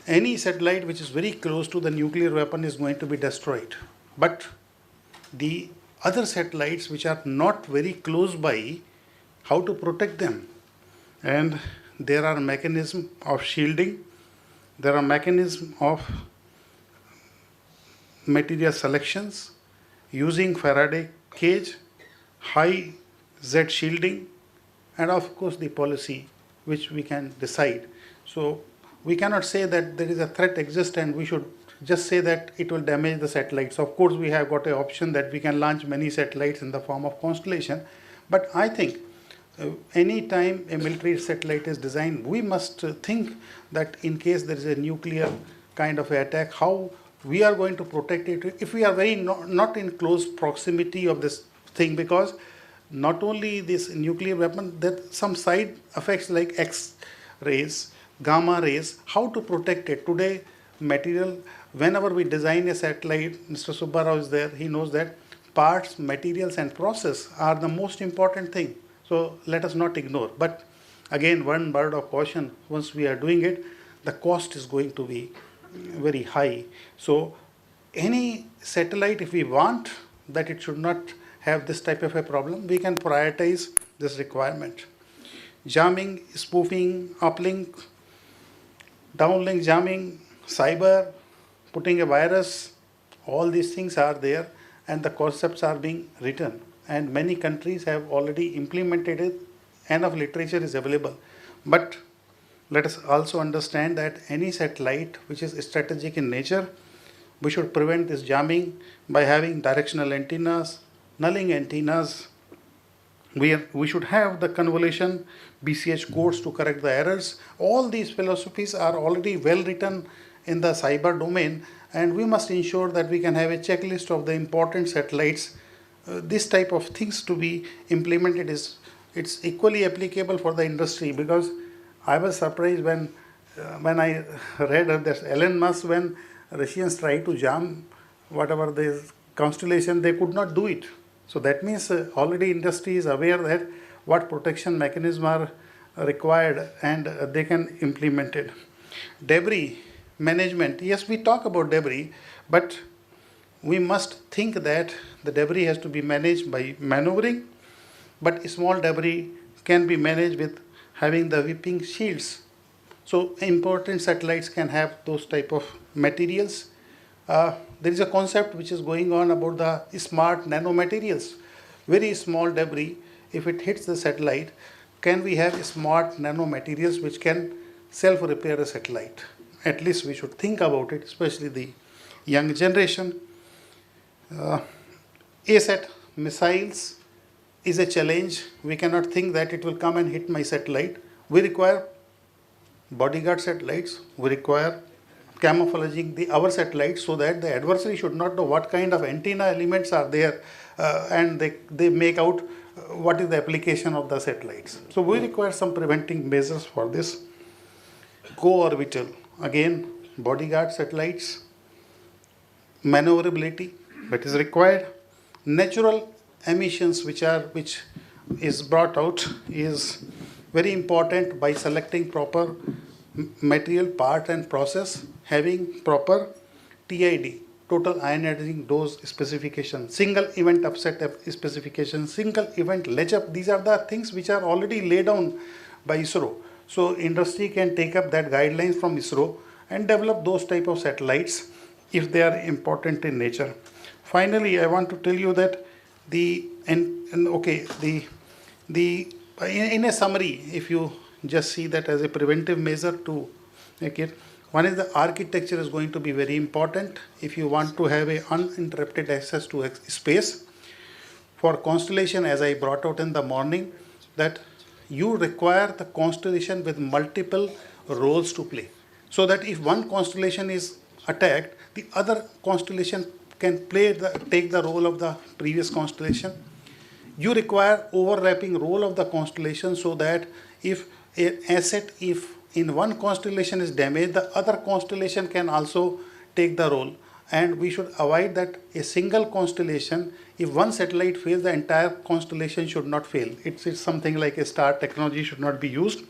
any satellite which is very close to the nuclear weapon is going to be destroyed. But the other satellites which are not very close by, how to protect them? And there are mechanisms of shielding, there are mechanisms of material selections using Faraday cage, high Z shielding, and of course the policy which we can decide. So we cannot say that there is a threat exists and we should just say that it will damage the satellites. Of course we have got an option that we can launch many satellites in the form of constellation, but I think any time a military satellite is designed, we must think that in case there is a nuclear kind of attack, how we are going to protect it if we are very not in close proximity of this thing, because not only this nuclear weapon, there are some side effects like X-rays, gamma rays, how to protect it. Today, material, whenever we design a satellite, Mr. Subbarao is there, he knows that parts, materials and process are the most important thing. So let us not ignore. But again, one word of caution, once we are doing it, the cost is going to be very high. So any satellite, if we want that it should not have this type of a problem, we can prioritize this requirement. Jamming, spoofing, uplink, downlink jamming, cyber, putting a virus, all these things are there and the concepts are being written. And many countries have already implemented it. Enough literature is available. But let us also understand that any satellite which is strategic in nature, we should prevent this jamming by having directional antennas, nulling antennas. We should have the convolution BCH codes to correct the errors. All these philosophies are already well written in the cyber domain, and we must ensure that we can have a checklist of the important satellites. This type of things to be implemented it's equally applicable for the industry, because I was surprised when I read that Elon Musk, when Russians tried to jam whatever this constellation, they could not do it. So that means already industry is aware that what protection mechanisms are required and they can implement it. Debris management. Yes, we talk about debris, but we must think that the debris has to be managed by maneuvering, but small debris can be managed with having the whipping shields. So important satellites can have those type of materials. There is a concept which is going on about the smart nanomaterials. Very small debris, if it hits the satellite, can we have smart nanomaterials which can self-repair a satellite? At least we should think about it, especially the young generation. ASAT missiles is a challenge. We cannot think that it will come and hit my satellite. We require bodyguard satellites. We require camouflaging our satellites so that the adversary should not know what kind of antenna elements are there and they make out what is the application of the satellites. So we require some preventing measures for this. Co-orbital, again, bodyguard satellites, maneuverability that is required. Natural emissions which is brought out is very important by selecting proper material, part and process, having proper TID, total ionizing dose specification, single event upset specification, single event latch up. These are the things which are already laid down by ISRO. So industry can take up that guidelines from ISRO and develop those type of satellites if they are important in nature. Finally, I want to tell you that in a summary, if you just see that as a preventive measure to make it. One is the architecture is going to be very important if you want to have a uninterrupted access to space. For constellation, as I brought out in the morning, that you require the constellation with multiple roles to play. So that if one constellation is attacked, the other constellation can take the role of the previous constellation. You require overlapping role of the constellation so that if an asset, if in one constellation is damaged, the other constellation can also take the role. And we should avoid that a single constellation, if one satellite fails, the entire constellation should not fail. It's something like a star technology should not be used.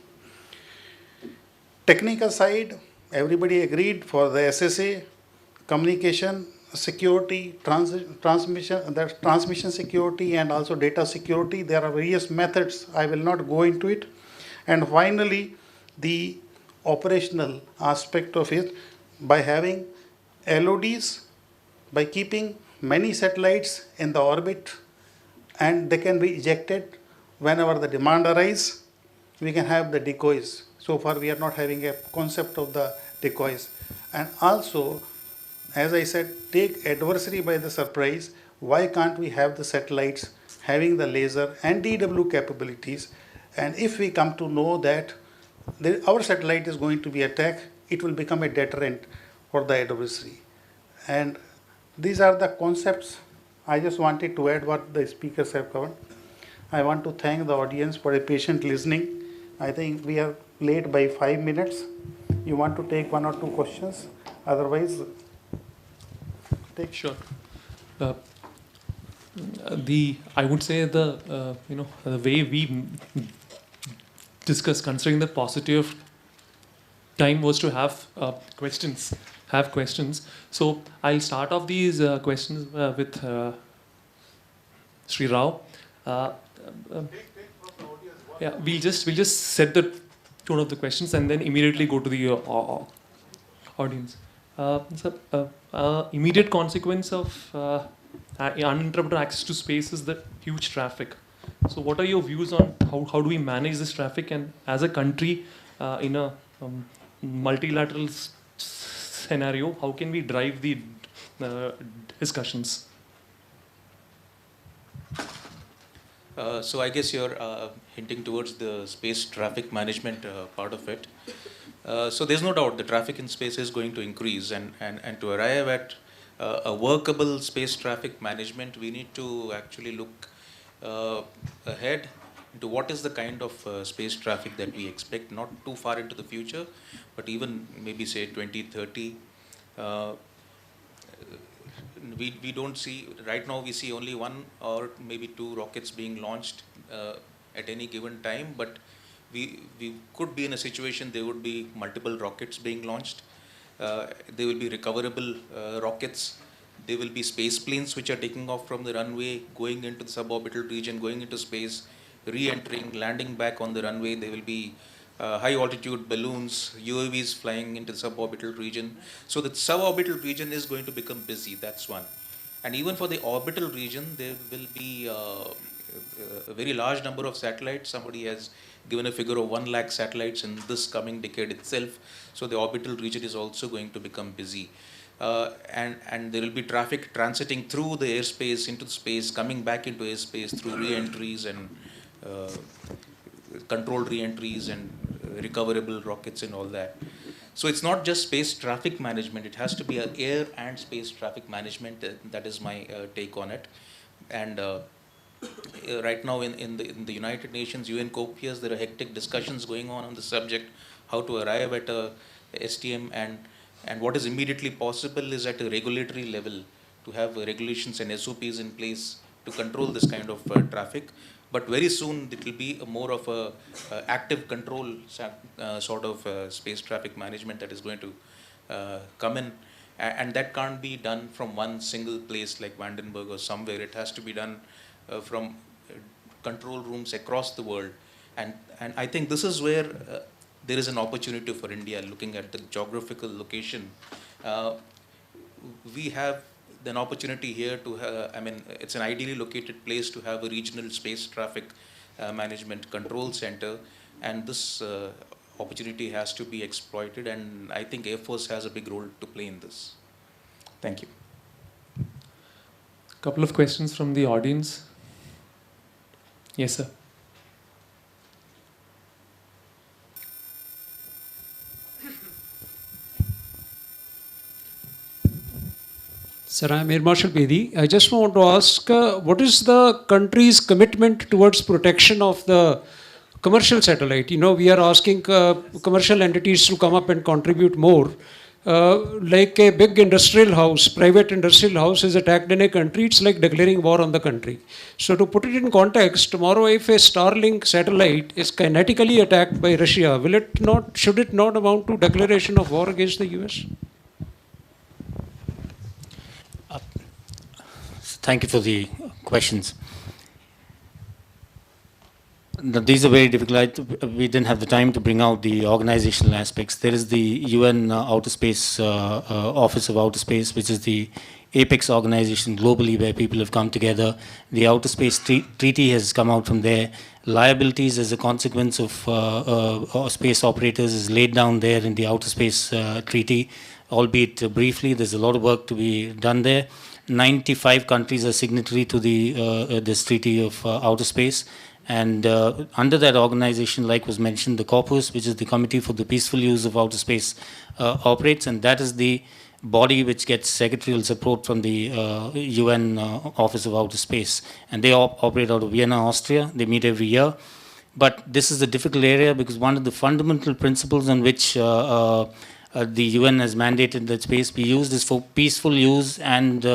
Technical side, everybody agreed for the SSA, communication security, transmission security, and also data security. There are various methods. I will not go into it. And finally, the operational aspect of it, by having LODs, by keeping many satellites in the orbit, and they can be ejected whenever the demand arises. We can have the decoys. So far we are not having a concept of the decoys. And also, as I said, take adversary by the surprise. Why can't we have the satellites having the laser and DW capabilities? And if we come to know that our satellite is going to be attacked, it will become a deterrent for the adversary. And these are the concepts. I just wanted to add what the speakers have covered. I want to thank the audience for a patient listening. I think we are late by 5 minutes. You want to take 1 or 2 questions? Otherwise, take. Sure. I would say the way we discuss, considering the positive time was to have questions. So I'll start off these questions with Sri Rao. Yeah, we'll just set the tone of the questions and then immediately go to the audience. Immediate consequence of uninterrupted access to space is the huge traffic. So what are your views on how do we manage this traffic, and as a country in a multilateral scenario, how can we drive the discussions? So I guess you're hinting towards the space traffic management part of it. So there's no doubt the traffic in space is going to increase, and to arrive at a workable space traffic management, we need to actually look ahead into what is the kind of space traffic that we expect, not too far into the future, but even maybe say 2030. We don't see, right now we see only 1 or maybe 2 rockets being launched at any given time, but we could be in a situation there would be multiple rockets being launched. There will be recoverable rockets. There will be space planes which are taking off from the runway, going into the suborbital region, going into space, re-entering, landing back on the runway. There will be high altitude balloons, UAVs flying into the suborbital region. So the suborbital region is going to become busy, that's one. And even for the orbital region, there will be a very large number of satellites. Somebody has given a figure of 1 lakh satellites in this coming decade itself. So the orbital region is also going to become busy. And there will be traffic transiting through the airspace into space, coming back into airspace through re-entries and controlled re-entries and recoverable rockets and all that. So it's not just space traffic management, it has to be air and space traffic management. That is my take on it. And right now in the United Nations, UN COPIAs, there are hectic discussions going on the subject, how to arrive at a STM, and what is immediately possible is at a regulatory level to have regulations and SOPs in place to control this kind of traffic. But very soon it will be more of a active control sort of space traffic management that is going to come in, and that can't be done from one single place like Vandenberg or somewhere. It has to be done from control rooms across the world, and I think this is where there is an opportunity for India. Looking at the geographical location, we have an opportunity here to it's an ideally located place to have a regional space traffic management control center, and this opportunity has to be exploited, and I think Air Force has a big role to play in this. Thank you. Couple of questions from the audience. Yes, sir. Sir, I'm Air Marshal Bedi. I just want to ask, what is the country's commitment towards protection of the commercial satellite? You know, we are asking commercial entities to come up and contribute more. Like a big industrial house, private industrial house is attacked in a country, it's like declaring war on the country. So to put it in context, tomorrow if a Starlink satellite is kinetically attacked by Russia, should it not amount to declaration of war against the US? Thank you for the questions. These are very difficult. We didn't have the time to bring out the organizational aspects. There is the UN Outer Space Office of Outer Space, which is the apex organization globally where people have come together. The Outer Space Treaty has come out from there. Liabilities as a consequence of space operators is laid down there in the Outer Space Treaty, albeit briefly. There's a lot of work to be done there. 95 countries are signatory to this Treaty of Outer Space. And under that organization, like was mentioned, the Corpus, which is the Committee for the Peaceful Use of Outer Space, operates, and that is the body which gets secretarial support from the UN Office of Outer Space. And they operate out of Vienna, Austria. They meet every year. But this is a difficult area because one of the fundamental principles on which the UN has mandated that space be used is for peaceful use and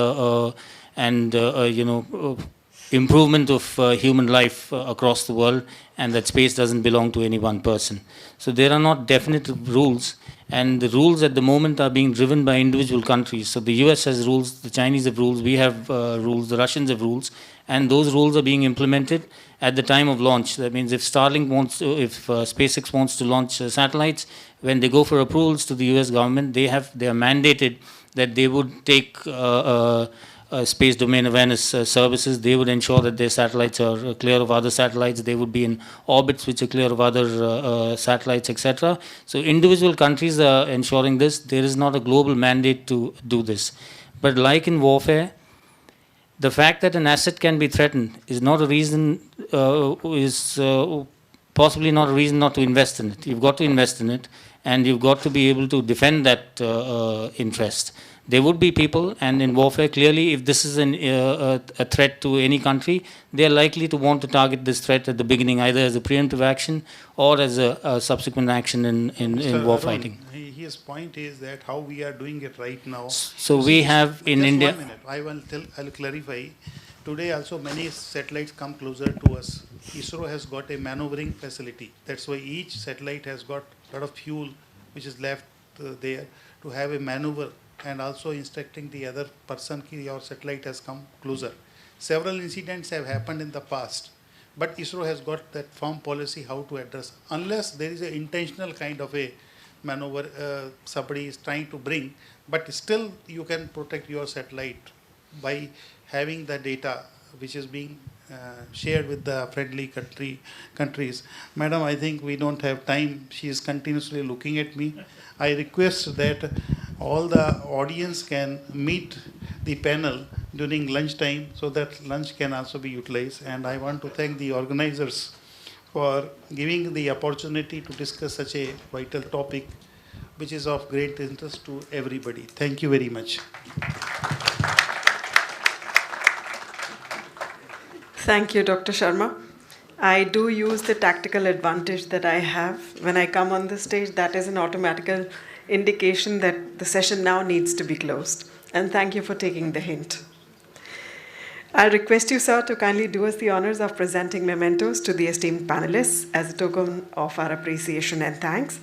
improvement of human life across the world, and that space doesn't belong to any one person. So there are not definite rules, and the rules at the moment are being driven by individual countries. So the US has rules, the Chinese have rules, we have rules, the Russians have rules, and those rules are being implemented at the time of launch. That means if Starlink wants to, if SpaceX wants to launch satellites, when they go for approvals to the US government, they are mandated that they would take space domain awareness services. They would ensure that their satellites are clear of other satellites. They would be in orbits which are clear of other satellites, etc. So individual countries are ensuring this. There is not a global mandate to do this. But like in warfare, the fact that an asset can be threatened is not a reason, possibly not a reason not to invest in it. You've got to invest in it, and you've got to be able to defend that interest. There would be people, and in warfare, clearly, if this is a threat to any country, they are likely to want to target this threat at the beginning, either as a preemptive action or as a subsequent action in war fighting. His point is that how we are doing it right now. So we have in India. 1 minute. I'll clarify. Today also many satellites come closer to us. ISRO has got a maneuvering facility. That's why each satellite has got a lot of fuel which is left there to have a maneuver, and also instructing the other person that your satellite has come closer. Several incidents have happened in the past, but ISRO has got that firm policy how to address. Unless there is an intentional kind of a maneuver somebody is trying to bring, but still you can protect your satellite by having the data which is being shared with the friendly countries. Madam, I think we don't have time. She is continuously looking at me. I request that all the audience can meet the panel during lunchtime so that lunch can also be utilized. And I want to thank the organizers for giving the opportunity to discuss such a vital topic which is of great interest to everybody. Thank you very much. Thank you, Dr. Sharma. I do use the tactical advantage that I have. When I come on the stage, that is an automatic indication that the session now needs to be closed. And thank you for taking the hint. I request you, sir, to kindly do us the honors of presenting mementos to the esteemed panelists as a token of our appreciation and thanks.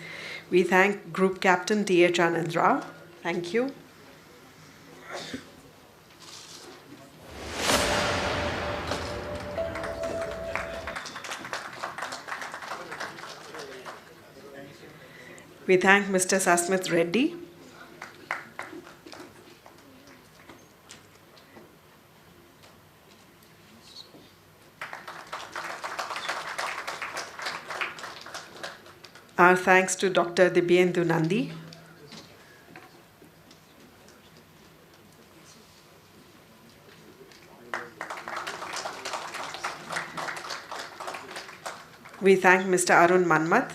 We thank Group Captain T.H. Anand Rao. Thank you. We thank Mr. Sasmith Reddy. Our thanks to Dr. Dibyendu Nandi. We thank Mr. Arun Manmat.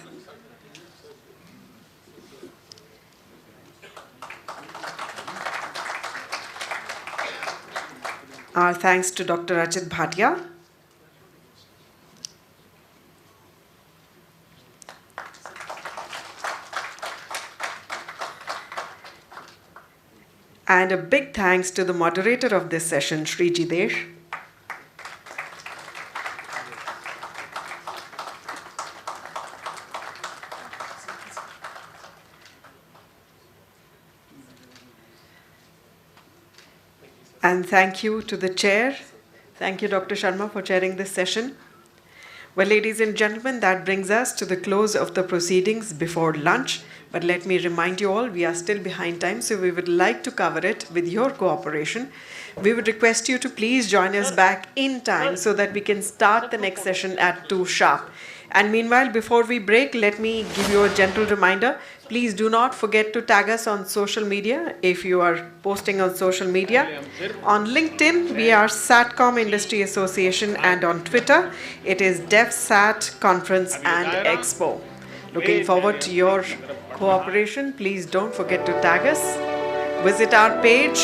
Our thanks to Dr. Rachit Bhatia. And a big thanks to the moderator of this session, Sri Jidesh. And thank you to the chair. Thank you, Dr. Sharma, for chairing this session. Well, ladies and gentlemen, that brings us to the close of the proceedings before lunch. But let me remind you all, we are still behind time, so we would like to cover it with your cooperation. We would request you to please join us back in time so that we can start the next session at 2 sharp. And meanwhile, before we break, let me give you a gentle reminder. Please do not forget to tag us on social media if you are posting on social media. On LinkedIn, we are Satcom Industry Association, and on Twitter, it is DevSat Conference and Expo. Looking forward to your cooperation. Please don't forget to tag us. Visit our page